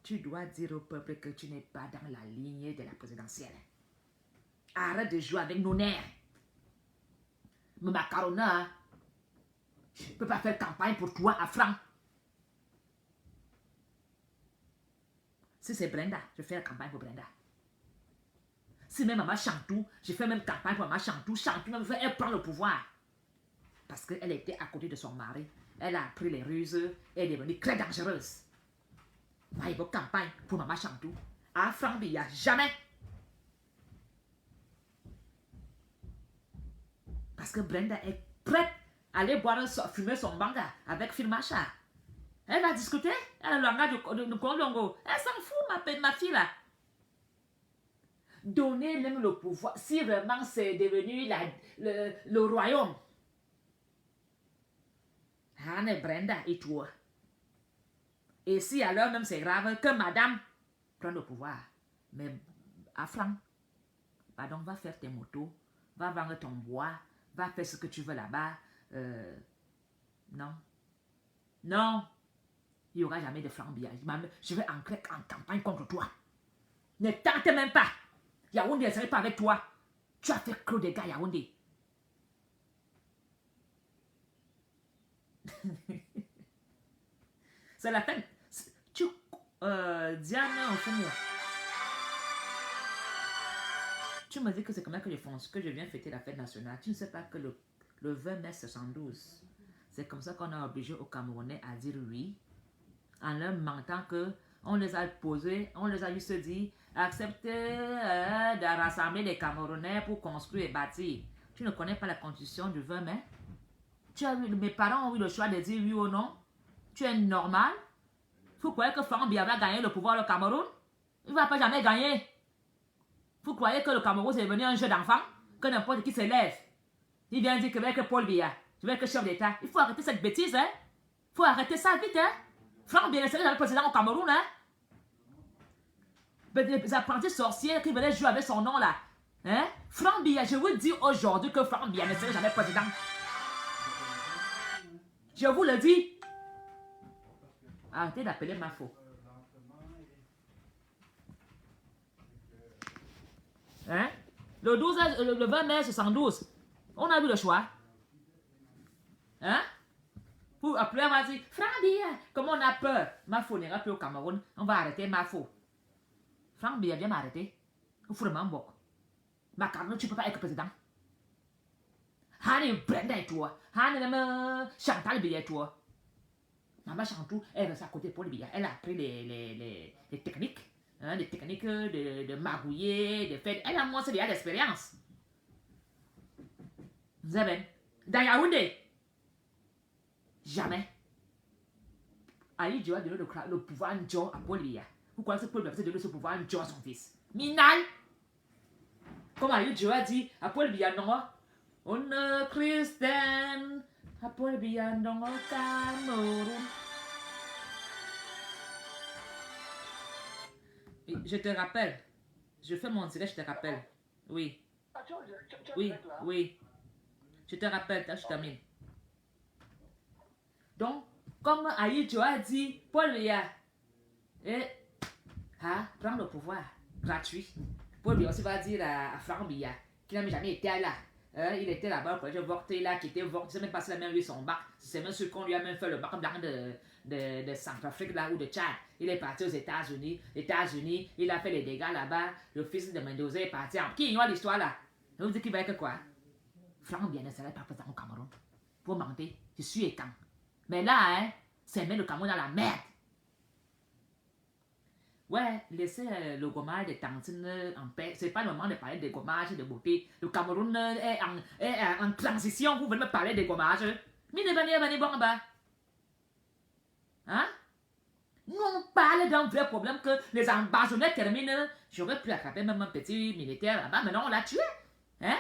tu dois dire au peuple que tu n'es pas dans la ligne de la présidentielle. Arrête de jouer avec nos nerfs. Mais Macarona, je ne peux pas faire campagne pour toi à Franck. Si c'est Brenda, je fais la campagne pour Brenda. Si même Maman Chantou, je fais même campagne pour Maman Chantou. Chantou, même, elle prend le pouvoir. Parce qu'elle était à côté de son mari. Elle a appris les ruses. Elle est devenue très dangereuse. Moi, il faut campagne pour Maman Chantou. À Franck Biya, jamais. Parce que Brenda est prête à aller fumer son banga avec Phil Macha. Elle va discuter. Elle a le langage de Kolongo. Elle s'en fout, ma fille là. Donnez même le pouvoir. Si vraiment c'est devenu le royaume. Anne Brenda et toi. Et si alors même c'est grave que madame prenne le pouvoir. Mais à Franck, pardon, va faire tes motos, va vendre ton bois, va faire ce que tu veux là-bas. Non. Non. Il n'y aura jamais de Franck Biya. Je vais entrer en campagne contre toi. Ne tente même pas. Yaoundé ne serait pas avec toi. Tu as fait trop de dégâts, Yaoundé. C'est la peine. Diane Ofumo. Tu me dis que c'est comment que je fonce, que je viens fêter la fête nationale. Tu ne sais pas que le 20 mai 72, c'est comme ça qu'on a obligé aux Camerounais à dire oui, en leur mentant que on les a posés, on les a juste dit acceptez de rassembler les Camerounais pour construire et bâtir. Tu ne connais pas la constitution du 20 mai? Mes parents ont eu le choix de dire oui ou non. Tu es normal? Vous croyez que Franck Biya va gagner le pouvoir au Cameroun? Il ne va pas jamais gagner. Vous croyez que le Cameroun c'est devenu un jeu d'enfant? Que n'importe qui se lève. Il vient dire que je vais être Paul Biya, je vais être chef d'État. Il faut arrêter cette bêtise, hein? Il faut arrêter ça vite, hein? Franck Biya ne serait jamais président au Cameroun, hein? Les apprentis sorciers qui venaient jouer avec son nom, là. Hein? Franck Biya, je vous dis aujourd'hui que Franck Biya ne serait jamais président. Je vous le dis. Arrêtez d'appeler ma faute. Hein? Le 20 mai 72, on a vu le choix. Hein? Pour appeler, on va dire, Franck Biya, comme on a peur, ma faute n'ira plus au Cameroun, on va arrêter ma faute. Franck Biya, viens m'arrêter. Il faut vraiment beaucoup. Macaroni, tu ne peux pas être président. Hani Brenda et toi. Hani même Chantal Biya et toi. Maman Chantou, elle reste à côté de Paul Biya. Elle a appris les techniques. Hein, les techniques de magouiller, de faire. Elle a montré déjà l'expérience. Vous avez. Dans Yaoundé. Jamais. Ali Dieu a donné le pouvoir Njo à Paul Biya. Pourquoi ce Paul Biya a donné ce pouvoir Njo à son fils? Minal. Comme Ali Dieu a dit à Paul Biya, non. On est Christian. À Paul Biya, non, Cameroun. Je te rappelle. Je fais mon direct, je te rappelle. Oui. Oui, oui. Je te rappelle, je termine. Donc, Comme Aïdjo a dit, Paul Biya, prend le pouvoir gratuit. Paul Biya aussi va dire à Franck Biya, qui n'a jamais été là. Il était là-bas, quand j'ai voté là, qui était voté, il s'est même passé la même lui son bac. C'est même ce qu'on lui a même fait le bac blanc de Centrafrique là ou de Tchad. Il est parti aux États-Unis. Il a fait les dégâts là-bas. Le fils de Mendoza est parti. Qui ignore l'histoire là? Vous dites qu'il va être quoi? Franck Biya ne serait pas présent au Cameroun. Pour mentir, je suis étant. Mais là, c'est mettre le Cameroun dans la merde. Ouais, laissez le gommage de Tantine en paix. C'est pas le moment de parler de gommage et de beauté. Le Cameroun est en transition. Vous venez me parler de gommage. Mais ne venez bon en bas. Hein? Nous, on parle d'un vrai problème que les ambassadeurs terminent. J'aurais pu attraper même un petit militaire là-bas. Maintenant, on l'a tué. Hein?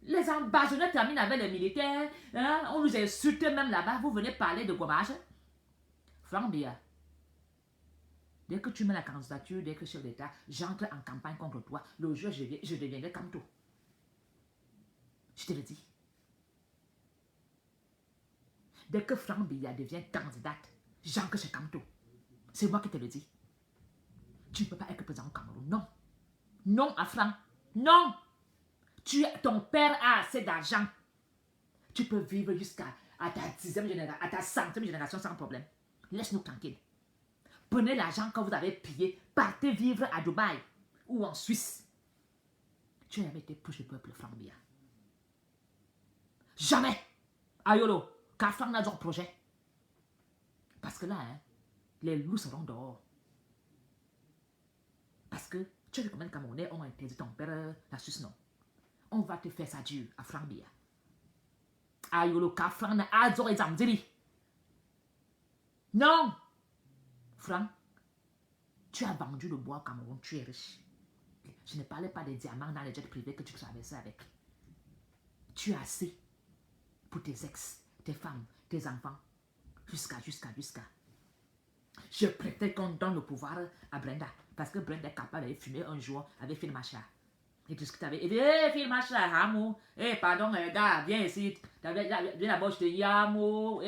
Les ambassadeurs terminent avec les militaires. Hein? On nous insulte même là-bas. Vous venez parler de gommage. Franck Biya. Dès que tu mets la candidature, dès que chef d'État, j'entre en campagne contre toi. Le jour, je deviendrai comme toi. Je te le dis. Dès que Franck Biya devient candidate, j'entre chez Kamto. C'est moi qui te le dis. Tu ne peux pas être président au Cameroun. Non. Non à Franck. Non. Ton père a assez d'argent. Tu peux vivre jusqu'à ta 10e génération, à ta 100e génération sans problème. Laisse-nous tranquilles. Prenez l'argent que vous avez pillé, partez vivre à Dubaï ou en Suisse. Tu n'as jamais été pour le peuple, Franck Biya. Jamais. Ayolo, car Franck n'a d'autres projet. Parce que là, les loups seront dehors. Parce que tu sais combien de Camerounais ont interdit ton père la Suisse, non? On va te faire ça dur à Franck Biya. Ayolo, car Franck n'a d'autres exemples. Non. Franck, tu as vendu le bois au Cameroun, tu es riche. Je ne parlais pas des diamants dans les jets privés que tu traversais avec. Tu as assez pour tes ex, tes femmes, tes enfants. Jusqu'à. Je préfère qu'on donne le pouvoir à Brenda. Parce que Brenda est capable d'aller fumer un jour avec Phil Macha. Et discuter avec. Et dit, Phil Macha, Hamou. Pardon, gars, viens ici. Viens d'abord, je te dis, Hamou.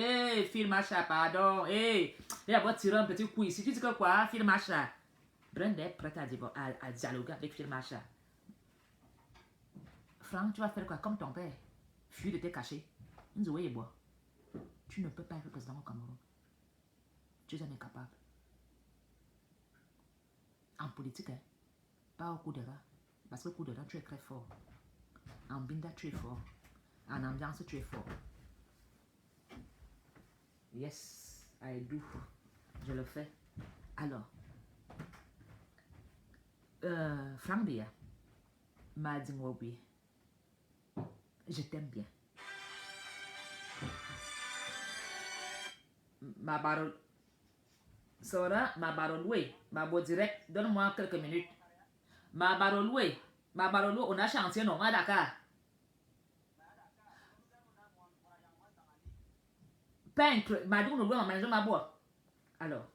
Phil Macha, pardon. Viens d'abord tirer un petit coup ici. Tu dis que quoi, Phil Macha? Brenda est prête à dialoguer avec Phil Macha. Franck, tu vas faire quoi comme ton père? Fuis de tes cachets. Nzoué bois. Tu ne peux pas être président au Cameroun. Tu es jamais capable. En politique, pas au coup de rat. Parce que au coup de rat, tu es très fort. En binda, tu es fort. En ambiance, tu es fort. Yes, I do. Je le fais. Alors, Franck Biya m'a dit oui. Je t'aime bien. Ma baronne. Sora, ma baronne, oui. Ma beau direct, donne-moi quelques minutes. Ma baronne, oui. Ma baronne, on a chanté non à Dakar. Peintre, ma doune, ma maison, ma bois. Alors,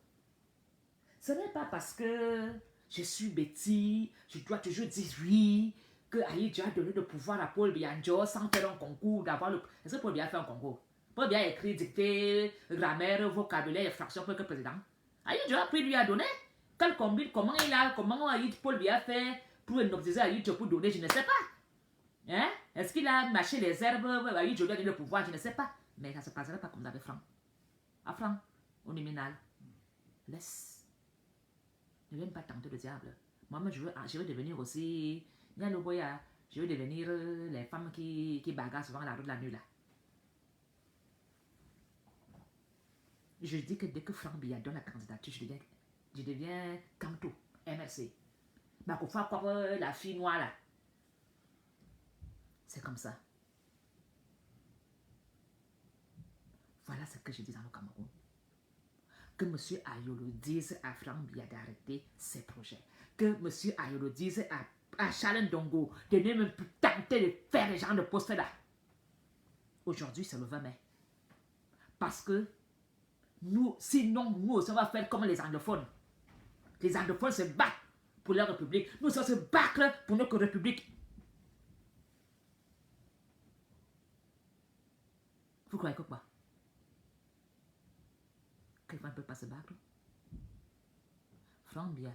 ce n'est pas parce que je suis bêtise, je dois toujours dire oui, que Aïdjo a donné le pouvoir à Paul Biya sans faire un concours, d'avoir le... Est-ce que Paul Biya a fait un concours? Paul Biya a écrit, dicté, grammaire, vocabulaire et fraction pour que président. Aïdjo a pris lui a donné. Quel combine, comment Paul Biya a fait pour hypnotiser Aïdjo pour donner, je ne sais pas. Hein? Est-ce qu'il a mâché les herbes, Aïdjo lui a donné le pouvoir, je ne sais pas. Mais ça ne se passerait pas comme ça avec Franck. À Franck, au nominal. Laisse. Ne viens pas tenter le diable. Moi-même, je veux devenir aussi... Je veux devenir les femmes qui bagarrent souvent à la rue de la nuit là. Je dis que dès que Franck Biya donne la candidature, je deviens Kamto, MRC. Mais qu'on fasse comme la fille noire là. C'est comme ça. Voilà ce que je dis dans le Cameroun. Que M. Ayolo dise à Franck Biya d'arrêter ses projets. Que M. Ayolo dise à Charles Ndongo de ne même plus tenter de faire les gens de poste là. Aujourd'hui, c'est le 20 mai. Parce que sinon, nous aussi, on va faire comme les anglophones. Les anglophones se battent pour leur république. Nous aussi, on se battre pour notre république. Vous croyez que quoi? quelqu'un ne peut pas se battre. Franck Biya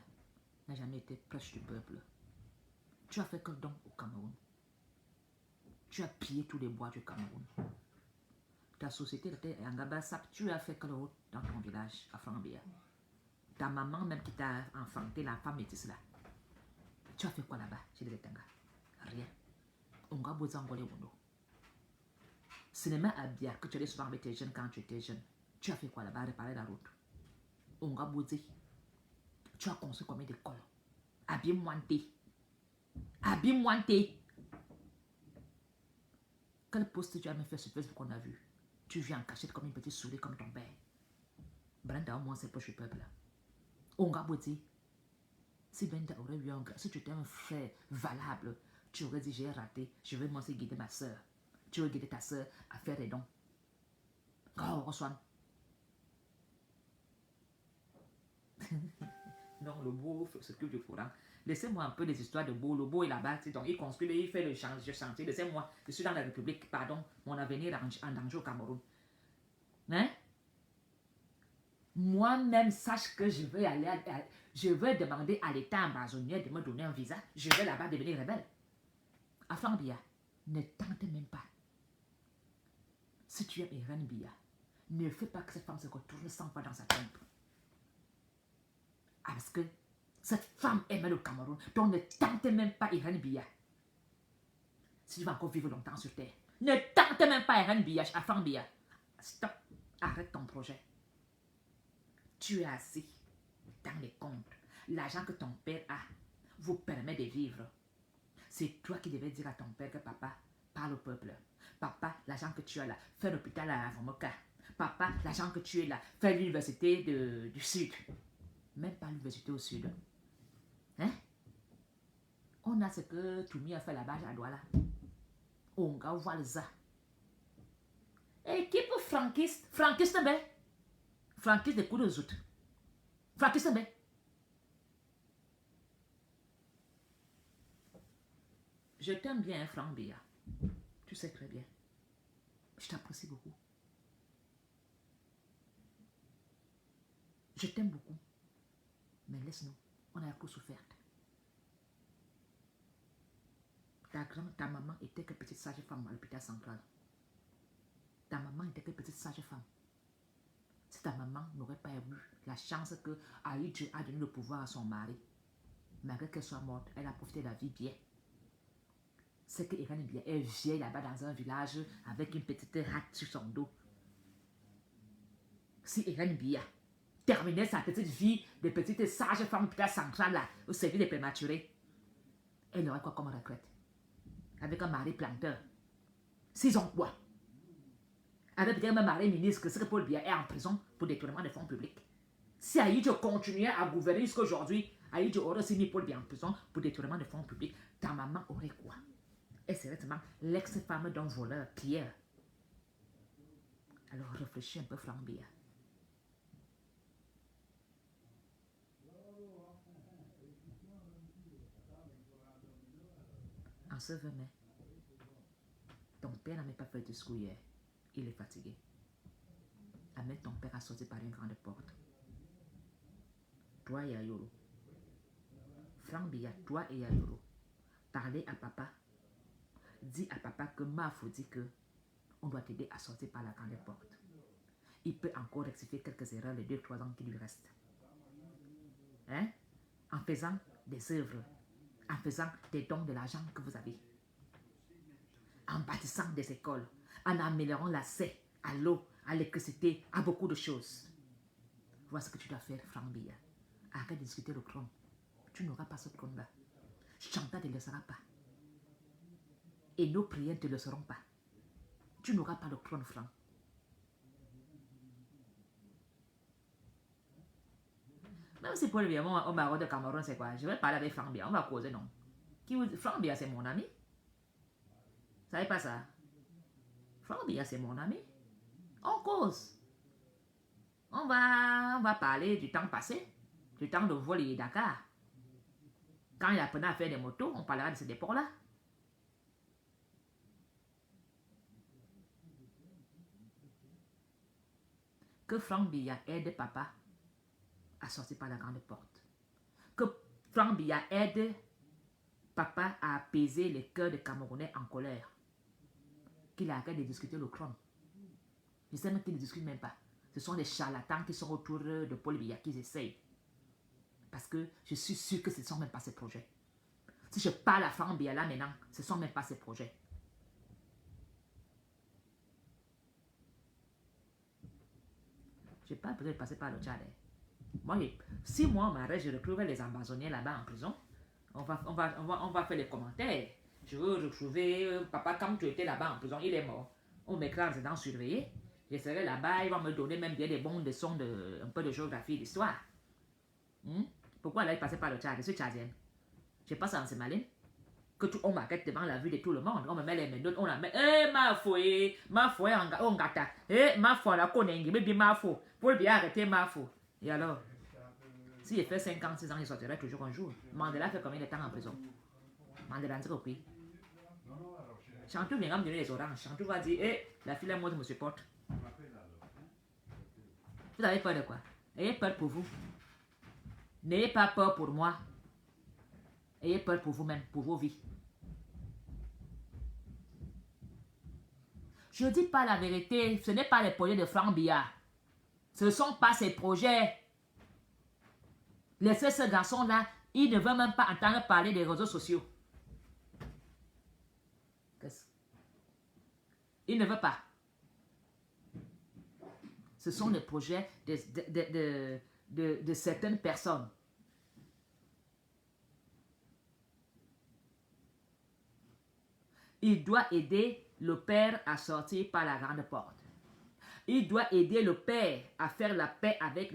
n'a jamais été proche du peuple. Tu as fait que don au Cameroun. Tu as pillé tous les bois du Cameroun. Ta société était en Gabassap, tu as fait que le route dans ton village à Franck Biya. Ta maman même qui t'a enfanté, la femme métisse là. Tu as fait quoi là-bas chez les Tanga? Rien. On a besoin de Wondo. Ce n'est même à Bia que tu allais souvent avec tes jeunes quand tu étais jeune. Tu as fait quoi là-bas? Réparer la route. On a besoin. Tu as construit combien d'écoles? Abim-Wanté. Abim-Wanté. Quel poste tu as même fait sur Facebook qu'on a vu? Tu viens en cachette comme une petite souris comme ton père. Brenda, au moins c'est pour le peuple. On a besoin. Si Brenda aurait eu si tu étais un frère valable, tu aurais dit j'ai raté, je vais moi aussi guider ma soeur. Tu veux guider ta soeur à faire des dons. Oh, Roswan. Non, le beau s'occupe du courant. Laissez-moi un peu des histoires de beau. Le beau est là-bas, donc il construit, il fait le chantier. Laissez-moi, je suis dans la République, pardon, mon avenir en danger au Cameroun. Hein? Moi-même, sache que je vais aller, je vais demander à l'État amazonien de me donner un visa. Je vais là-bas devenir rebelle. À Franck Biya, ne tente même pas. Si tu aimes Irène Biya, ne fais pas que cette femme se retourne 100 fois dans sa tombe. Parce que cette femme aime le Cameroun, donc ne tente même pas Irène Biya. Si tu vas encore vivre longtemps sur terre, ne tente même pas Irène Biya, à Franck Biya. Stop, arrête ton projet. Tu es assis dans les comptes. L'argent que ton père a vous permet de vivre. C'est toi qui devais dire à ton père que papa parle au peuple. Papa, l'argent que tu as là, fais l'hôpital à Vomoka. Papa, l'argent que tu es là, fais l'université du Sud. Même pas l'université au Sud. Hein? On a ce que Toumi a fait là-bas à Douala. On va voir ça. Équipe franquiste. Franquiste, ben. Franquiste des coups de zout. Franquiste, ben. Je t'aime bien, Franck Biya. Tu sais très bien. Je t'apprécie beaucoup. Je t'aime beaucoup. Mais laisse-nous. On a trop souffert. Ta maman était que petite sage-femme à l'hôpital central. Ta maman était que petite sage-femme. Si ta maman n'aurait pas eu la chance que Aïdje a donné le pouvoir à son mari, malgré qu'elle soit morte, elle a profité de la vie bien. C'est que Irène Biya est vieille là-bas dans un village avec une petite hâte sur son dos. Si Irène Biya terminait sa petite vie de petite sage-femme hôpital central là, au service des prématurés, elle aurait quoi comme retraite? Avec un mari planteur. S'ils ont quoi? Avec peut-être un mari ministre, c'est que Paul Biya est en prison pour détournement de fonds publics. Si Aïdje continuait à gouverner jusqu'à aujourd'hui, Aïdje aurait aussi mis Paul Biya en prison pour détournement de fonds publics. Ta maman aurait quoi? Elle serait seulement l'ex-femme d'un voleur, Pierre. Alors réfléchis un peu, Franck Biya. En ce 20 mai, ton père n'a même pas fait de discours hier. Il est fatigué. Amène ton père à sortir par une grande porte. Toi et Ayoro. Franck Biya, toi et Ayoro. Parlez à papa. Dis à papa que Mafo dit que on doit t'aider à sortir par la grande porte. Il peut encore rectifier quelques erreurs les 2-3 ans qui lui restent. Hein? En faisant des œuvres, en faisant des dons de l'argent que vous avez, en bâtissant des écoles, en améliorant l'accès à l'eau, à l'électricité, à beaucoup de choses. Voilà ce que tu dois faire, Franck Biya. Arrête de discuter le trône. Tu n'auras pas ce trône-là. Chantal ne te laissera pas. Et nos prières ne te laisseront pas. Tu n'auras pas le trône, Franck. Même si Paul Biya, au Maroc de Cameroun, c'est quoi? Je vais parler avec Franck Biya, on va causer, non? Franck Biya, c'est mon ami. Vous savez pas ça? Franck Biya, c'est mon ami. On cause. On va parler du temps passé, du temps de voler Dakar. Quand il apprenait à faire des motos, on parlera de ce déport-là. que Franck Biya aide papa à sortir par la grande porte. Que Franck Biya aide papa à apaiser les cœurs des Camerounais en colère. Qu'il arrête de discuter le crâne. Je sais même qu'ils ne discutent même pas. Ce sont des charlatans qui sont autour de Paul Biya qui essayent. Parce que je suis sûr que ce ne sont même pas ses projets. Si je parle à Franck Biya là maintenant, ce ne sont même pas ses projets. Je n'ai pas besoin de passer par le Tchad. Moi, si moi on m'arrête, je retrouverai les ambazoniens là-bas en prison. On va faire les commentaires. Je veux retrouver papa quand tu étais là-bas en prison, il est mort. On m'écrase dans surveillé. Je serai là-bas, il va me donner même bien des bons leçons de un peu de géographie et d'histoire. Pourquoi là il passait par le Tchad? Je suis tchadienne. Je passe en Somalie. Que on m'arrête devant la vue de tout le monde. On me met les mains, on la met. Ma foi, on gata. Ma foi, la connaît, mais bien ma foi. Pour bien arrêter ma foi. Et alors, si il fait 5 ans, 6 ans, il sortirait toujours un jour. Mandela fait combien de temps en prison? Mandela, c'est repris. Chantou vient me donner les oranges. Chantou va dire, la fille là, moi, je me supporte. Vous avez peur de quoi? Ayez peur pour vous. N'ayez pas peur pour moi. Ayez peur pour vous-même, pour vos vies. Je ne dis pas la vérité, ce n'est pas les projets de Franck Biya. Ce ne sont pas ses projets. Laissez ce garçon-là, il ne veut même pas entendre parler des réseaux sociaux. Il ne veut pas. Ce sont les projets de certaines personnes. Il doit aider le père à sortir par la grande porte. Il doit aider le père à faire la paix avec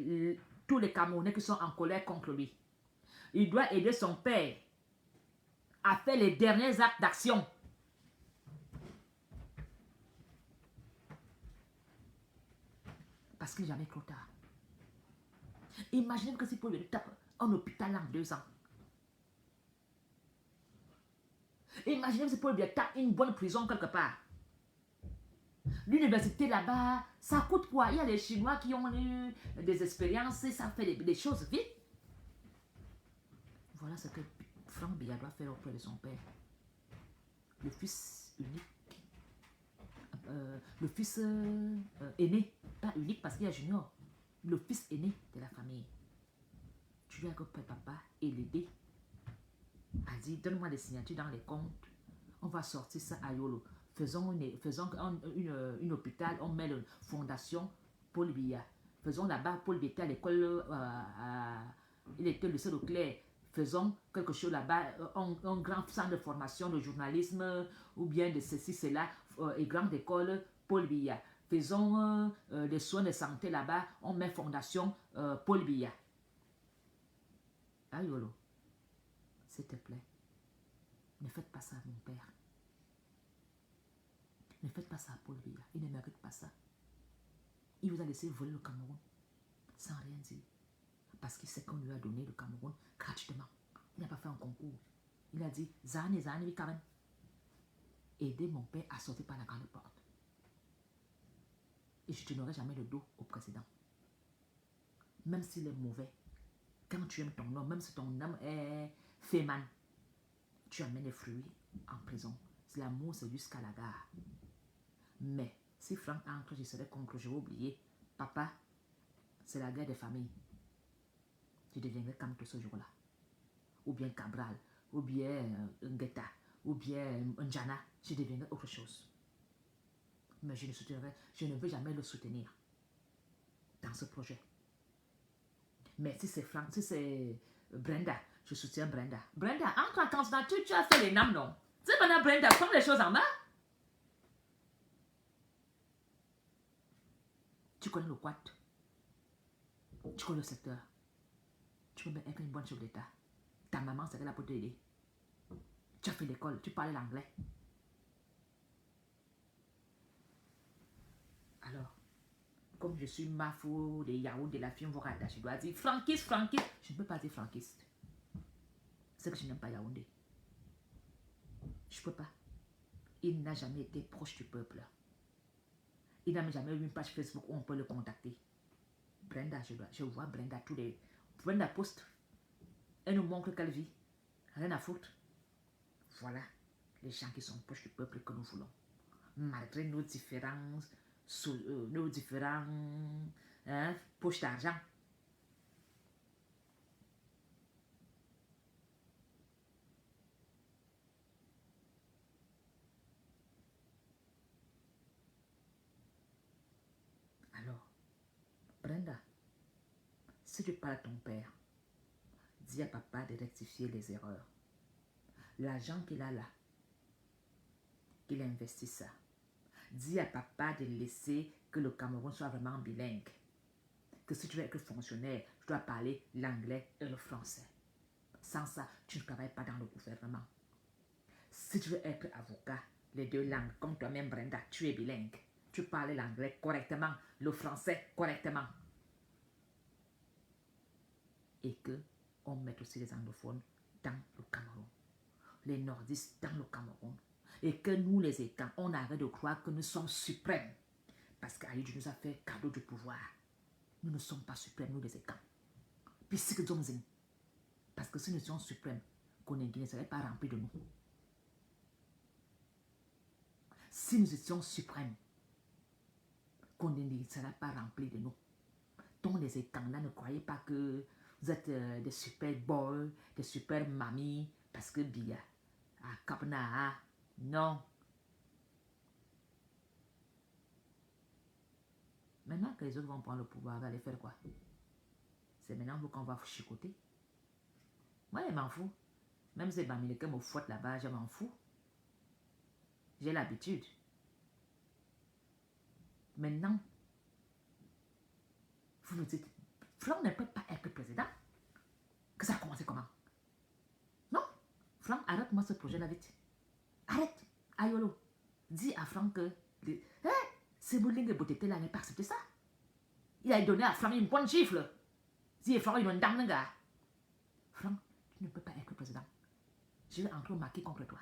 tous les Camerounais qui sont en colère contre lui. Il doit aider son père à faire les derniers actes d'action. Parce qu'il n'est jamais trop tard. Imaginez que si Paul lui tape en hôpital en 2 ans. Imaginez si Paul lui tape une bonne prison quelque part. L'université là-bas, ça coûte quoi? Il y a les Chinois qui ont eu des expériences et ça fait des choses vite. Voilà ce que Franck Biya doit faire auprès de son père. Le fils unique. Le fils aîné. Pas unique parce qu'il y a Junior. Le fils aîné de la famille. Tu dois accompagner papa et l'aider. A dit, donne-moi des signatures dans les comptes. On va sortir ça à Yolo. Faisons une hôpital, on met la fondation Paul Biya. Faisons là-bas, Paul Biya à l'école, il était le lycée Leclerc. Faisons quelque chose là-bas, un grand centre de formation de journalisme, ou bien de ceci, cela, et grande école Paul Biya. Faisons des soins de santé là-bas, on met fondation Paul Biya. Ah Yolo, s'il te plaît, ne faites pas ça à mon père. Ne faites pas ça à Paul Biya. Il ne mérite pas ça. Il vous a laissé voler le Cameroun sans rien dire. Parce qu'il sait qu'on lui a donné le Cameroun gratuitement. Il n'a pas fait un concours. Il a dit, Zane, oui, quand même. Aidez mon père à sortir par la grande porte. Et je ne tournerai jamais le dos au président. Même s'il est mauvais. Quand tu aimes ton homme, même si ton homme est féman, tu amènes les fruits en prison. L'amour, c'est jusqu'à la gare. Mais si Franck entre, je serai contre, je vais oublier. Papa, c'est la guerre des familles. Je deviendrai comme tout ce jour-là. Ou bien Cabral, ou bien Ngueta, ou bien Njana. Je deviendrai autre chose. Mais je ne veux jamais le soutenir dans ce projet. Mais si c'est Franck, si c'est Brenda, je soutiens Brenda. Brenda, entre en candidature, tu as fait les NAM, non? C'est maintenant Brenda, prends les choses en main. Tu connais le quad. Tu connais le secteur. Tu peux être une bonne chef d'État. Ta maman serait là pour t'aider. Tu as fait l'école, tu parles l'anglais. Alors, comme je suis Mafou, des Yaoundé, de la firme Vorada, je dois dire franquiste, franquiste. Je ne peux pas dire franquiste. C'est que je n'aime pas Yaoundé. Je ne peux pas. Il n'a jamais été proche du peuple. Il n'a jamais eu une page Facebook où on peut le contacter. Brenda, je vois Brenda tous les... Brenda poste. Elle nous montre qu'elle vit. Rien à foutre. Voilà les gens qui sont proches du peuple que nous voulons. Malgré nos différences, nos différents poches d'argent. Alors, Brenda, si tu parles à ton père, dis à papa de rectifier les erreurs. L'argent qu'il a là, qu'il investit ça. Dis à papa de laisser que le Cameroun soit vraiment bilingue. Que si tu veux être fonctionnaire, tu dois parler l'anglais et le français. Sans ça, tu ne travailles pas dans le gouvernement. Si tu veux être avocat, les deux langues, comme toi-même Brenda, tu es bilingue. Tu parles l'anglais correctement, le français correctement. Et que on mette aussi les anglophones dans le Cameroun. Les nordistes dans le Cameroun. Et que nous, les États, on arrête de croire que nous sommes suprêmes. Parce qu'Aïdou nous a fait cadeau du pouvoir. Nous ne sommes pas suprêmes, nous, les États. Puis c'est que nous sommes. Parce que si nous étions suprêmes, Koningui ne serait pas rempli de nous. Si nous étions suprêmes, Koningui ne serait pas rempli de nous. Donc les États là, ne croyez pas que vous êtes des super boys, des super mamies, parce que bien, à Kapna, non. Maintenant que les autres vont prendre le pouvoir, on va aller faire quoi? C'est maintenant vous qu'on va vous chicoter. Moi, je m'en fous. Même si les Américains me fouettent là-bas, je m'en fous. J'ai l'habitude. Maintenant, vous me dites, Franck ne peut pas être président. Que ça a commencé comment? Non, Franck, arrête-moi ce projet-là vite. Arrête, Ayolo. Dis à Franck que c'est Bouling et Botété là n'est pas accepté ça. Il a donné à Franck une bonne gifle. Dis à Franck, il m'a donné un gars. Franck, tu ne peux pas être président. Je vais encore marquer contre toi.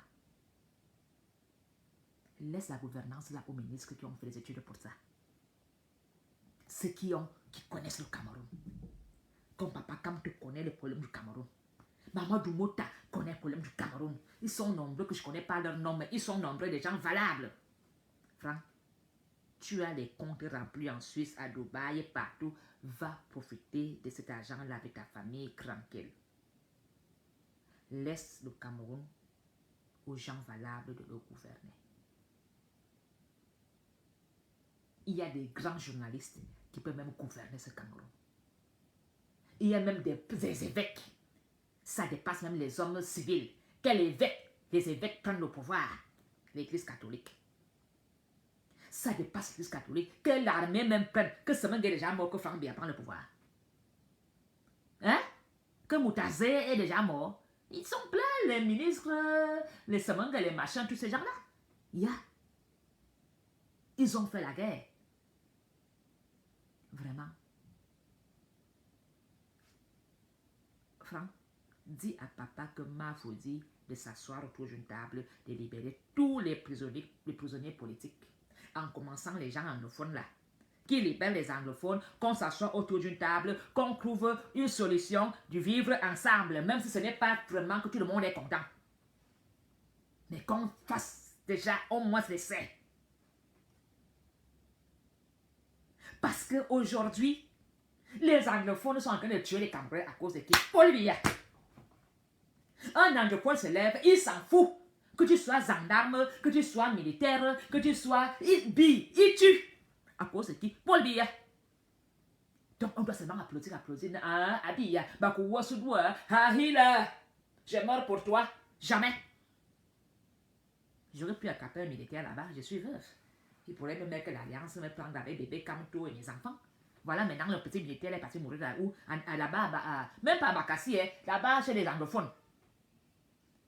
Laisse la gouvernance là aux ministres qui ont fait des études pour ça. Ceux qui connaissent le Cameroun. Comme Papa Cam te connaît le problème du Cameroun. Maman Doumota connaît le problème du Cameroun. Ils sont nombreux que je ne connais pas leur nom, mais ils sont nombreux des gens valables. Franck, tu as les comptes remplis en Suisse, à Dubaï et partout. Va profiter de cet argent-là avec ta famille tranquille. Laisse le Cameroun aux gens valables de le gouverner. Il y a des grands journalistes qui peuvent même gouverner ce Cameroun. Il y a même des évêques. Ça dépasse même les hommes civils. Quel évêque? Les évêques prennent le pouvoir. L'église catholique. Ça dépasse l'église catholique. Que l'armée même prenne. Que ce même déjà mort que Franck Biya prend le pouvoir. Hein? Que Moutazé est déjà mort. Ils sont pleins, les ministres, les Semengue, les machins, tous ces gens-là. Ils ont fait la guerre. Vraiment. Franck, dis à papa que m'a dit de s'asseoir autour d'une table, de libérer tous les prisonniers politiques. En commençant les gens anglophones là. Qui libèrent les anglophones, qu'on s'assoie autour d'une table, qu'on trouve une solution du vivre ensemble, même si ce n'est pas vraiment que tout le monde est content. Mais qu'on fasse déjà au moins l'essai. Parce qu'aujourd'hui, les anglophones sont en train de tuer les Camerounais à cause de qui? Paul Biya. Un anglophone se lève, il s'en fout. Que tu sois gendarme, que tu sois militaire, que tu sois... Il tue. À cause de qui? Paul Biya. Donc on doit seulement applaudir. Ah, Biya. Bakouwa Soudoua. Ah, Hila. J'ai mort pour toi. Jamais. J'aurais pu attraper un militaire là-bas. Je suis veuf. Il pourrait me mettre l'alliance, me prendre avec bébé Kamto et mes enfants. Voilà, maintenant le petit militaire est parti mourir là-haut. Là-bas, même pas à Bakassi, là-bas chez les anglophones.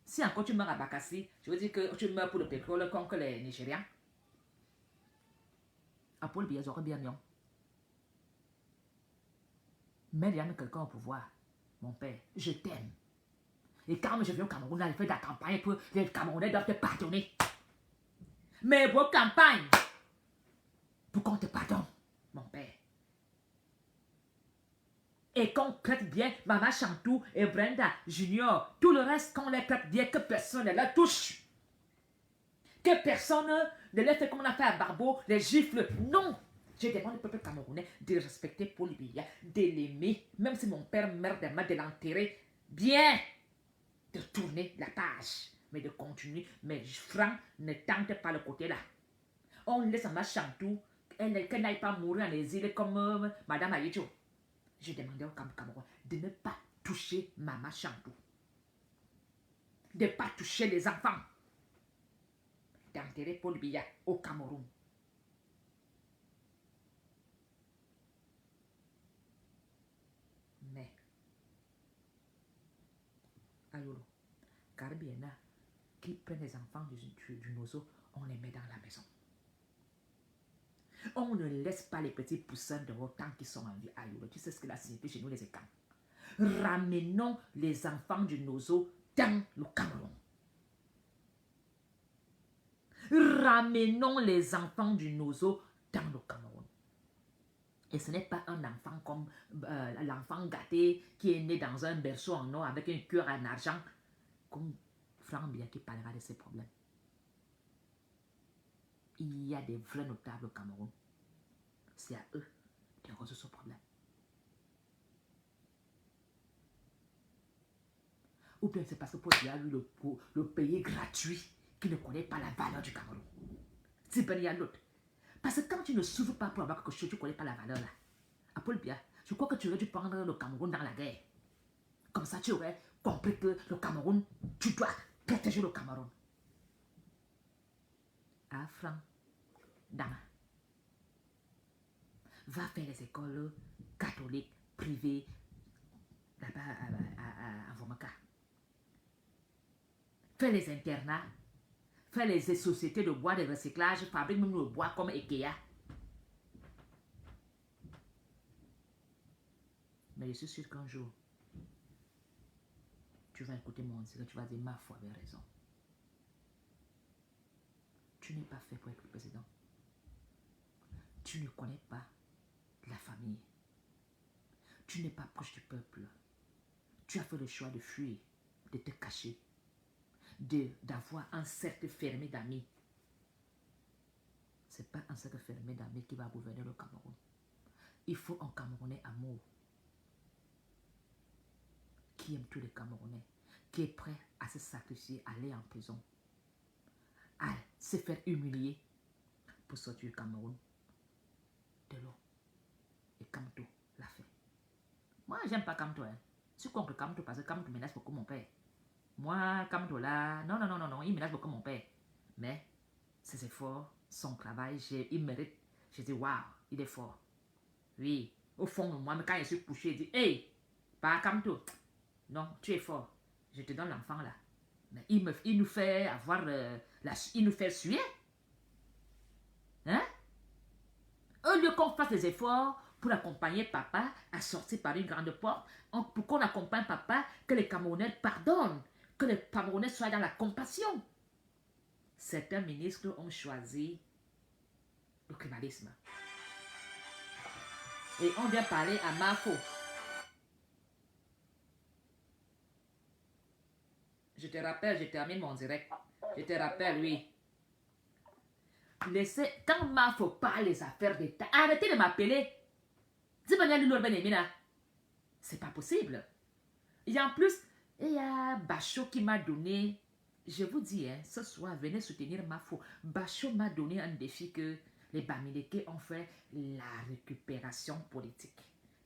Si encore tu meurs à Bakassi, je veux dire que tu meurs pour le pétrole contre les Nigérians. À Paul Biya, j'aurais bien non. Mais il y a quelqu'un au pouvoir. Mon père, je t'aime. Et quand je viens au Cameroun, je fais de la campagne pour les Camerounais doivent te pardonner. Mais vos campagnes, pour qu'on te pardonne, mon père. Et qu'on traite bien Maman Chantou et Brenda Junior. Tout le reste, qu'on les traite bien, que personne ne la touche. Que personne ne les fait comme on a fait à Barbeau, les gifles. Non. Je demande au peuple camerounais de respecter Paul Biya, de l'aimer. Même si mon père meurt demain, de l'enterrer. Bien. De tourner la page. Mais de continuer. Mais Franck ne tente pas le côté là. On laisse Maman Chantou, qu'elle n'aille pas mourir en exil comme Madame Aïdjo. Je demandais au Cameroun de ne pas toucher Maman Chantou. De ne pas toucher les enfants. D'enterrer Paul Biya au Cameroun. Mais, Ayolo, Carbiena, qui prend les enfants du Nozo, on les met dans la maison. On ne laisse pas les petits poussins de autant qu'ils sont en vie. Ayolo, tu sais ce que la signifie chez nous les écans. Ramenons les enfants du Nozo dans le Cameroun. Ramenons les enfants du Nozo dans le Cameroun. Et ce n'est pas un enfant comme l'enfant gâté qui est né dans un berceau en or avec un cœur en argent, comme Franck Biya qui parlera de ses problèmes. Il y a des vrais notables au Cameroun. C'est à eux de résoudre ce problème. Ou bien c'est parce que Paul Biya a eu le pays gratuit qui ne connaît pas la valeur du Cameroun. C'est bien il y a l'autre. Parce que quand tu ne souffres pas pour avoir quelque chose, tu ne connais pas la valeur là. À Paul Biya, je crois que tu aurais dû prendre le Cameroun dans la guerre. Comme ça, tu aurais compris que le Cameroun, tu dois protéger le Cameroun. Ah, Franck, Dama, va faire les écoles catholiques, privées, là-bas à Vomaka. Fais les internats, fais les sociétés de bois de recyclage, fabrique même le bois comme Ikea. Mais je suis sûr qu'un jour, tu vas écouter mon discours, tu vas dire ma foi avait raison. Tu n'es pas fait pour être le président. Tu ne connais pas la famille. Tu n'es pas proche du peuple. Tu as fait le choix de fuir, de te cacher, d'avoir un cercle fermé d'amis. Ce n'est pas un cercle fermé d'amis qui va gouverner le Cameroun. Il faut un Camerounais amour qui aime tous les Camerounais, qui est prêt à se sacrifier, à aller en prison, à se faire humilier pour sortir du Cameroun de l'eau. Et Kamto l'a fait. Moi, j'aime pas Kamto. Hein. Je suis contre Kamto parce que Kamto menace beaucoup mon père. Moi, Kamto là, non, il menace beaucoup mon père. Mais ses efforts, son travail, il mérite. Je dis, waouh, il est fort. Oui, au fond de moi, mais quand je suis couché, je dis, hey, pas Kamto. Non, tu es fort. Je te donne l'enfant là. Mais il nous fait avoir, il nous fait suer. Hein? Au lieu qu'on fasse des efforts pour accompagner papa à sortir par une grande porte, pour qu'on accompagne papa, que les Camerounais pardonnent, que les Camerounais soient dans la compassion. Certains ministres ont choisi le tribalisme. Et on vient parler à Mafo. Je te rappelle, je termine mon direct. Je te rappelle, oui. Laissez, quand Mafo parle des affaires d'État, arrêtez de m'appeler. C'est pas possible. Et en plus, il y a Bachot qui m'a donné, je vous dis, hein, ce soir, venez soutenir Mafo. Bachot m'a donné un défi que les Bamileke ont fait, la récupération politique.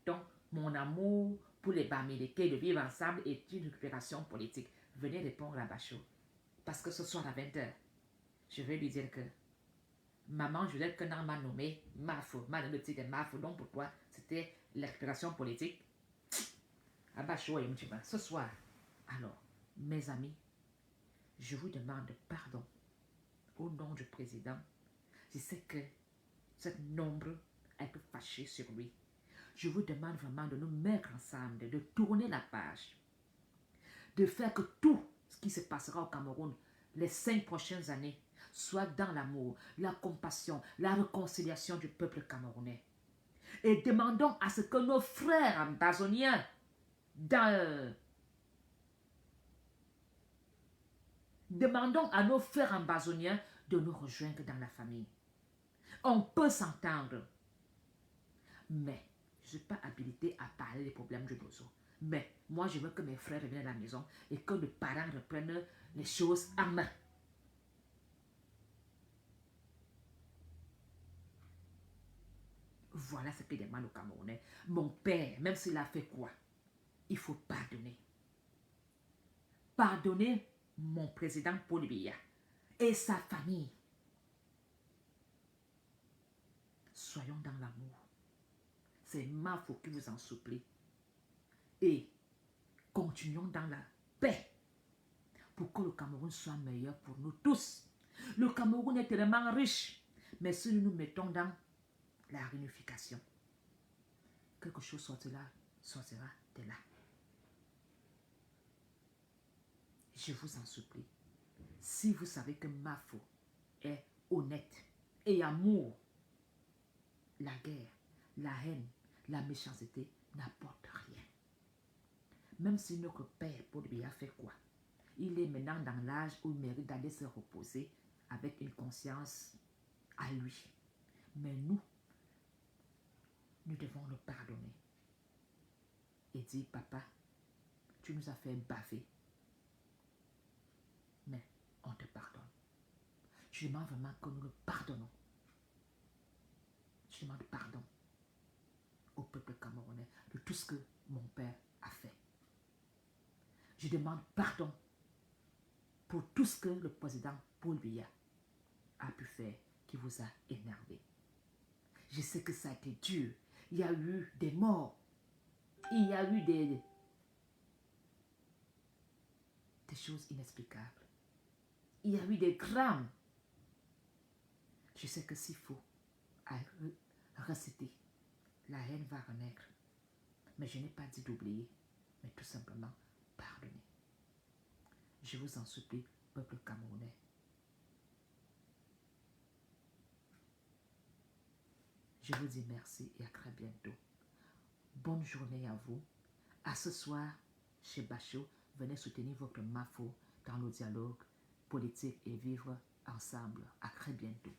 Donc, mon amour pour les Bamileke de vivre ensemble est une récupération politique. Venez répondre à Bachot. Parce que ce soir à 20h, je vais lui dire que maman Juliette Kenan m'a nommé Mafo, m'a donné le titre de Mafo. Donc pour toi, c'était la récupération politique. À Bachot et Moutima. Ce soir, alors, mes amis, je vous demande pardon au nom du président. Je sais que cette nombre est un peu fâché sur lui. Je vous demande vraiment de nous mettre ensemble, de tourner la page, de faire que tout ce qui se passera au Cameroun les 5 prochaines années soit dans l'amour, la compassion, la réconciliation du peuple camerounais. Et demandons à ce que nos frères ambazoniens, demandons à nos frères ambazoniens de nous rejoindre dans la famille. On peut s'entendre. Mais je ne suis pas habilité à parler des problèmes de Dozo. Mais moi, je veux que mes frères reviennent à la maison et que les parents reprennent les choses en main. Voilà ce que demande au Camerounais. Mon père, même s'il a fait quoi, il faut pardonner. Pardonner mon président Paul Biya et sa famille. Soyons dans l'amour. C'est ma faute qui vous en supplie. Et continuons dans la paix pour que le Cameroun soit meilleur pour nous tous. Le Cameroun est tellement riche, mais si nous nous mettons dans la réunification, quelque chose sortira de là. Je vous en supplie. Si vous savez que Mafo est honnête et amour, la guerre, la haine, la méchanceté n'apportent rien. Même si notre père Paul Biya a fait quoi, il est maintenant dans l'âge où il mérite d'aller se reposer avec une conscience à lui. Mais nous devons le pardonner et dire, papa, tu nous as fait baver, mais on te pardonne. Je demande vraiment que nous le pardonnons. Je demande pardon au peuple camerounais de tout ce que mon père a fait. Je demande pardon pour tout ce que le président Paul Biya a pu faire qui vous a énervé. Je sais que ça a été dur. Il y a eu des morts. Il y a eu des choses inexplicables. Il y a eu des drames. Je sais que s'il faut reciter, la haine va renaître. Mais je n'ai pas dit d'oublier, mais tout simplement pardonner. Je vous en supplie, peuple camerounais. Je vous dis merci et à très bientôt. Bonne journée à vous. À ce soir, chez Bachot, venez soutenir votre Mafo dans le dialogue politique et vivre ensemble. À très bientôt.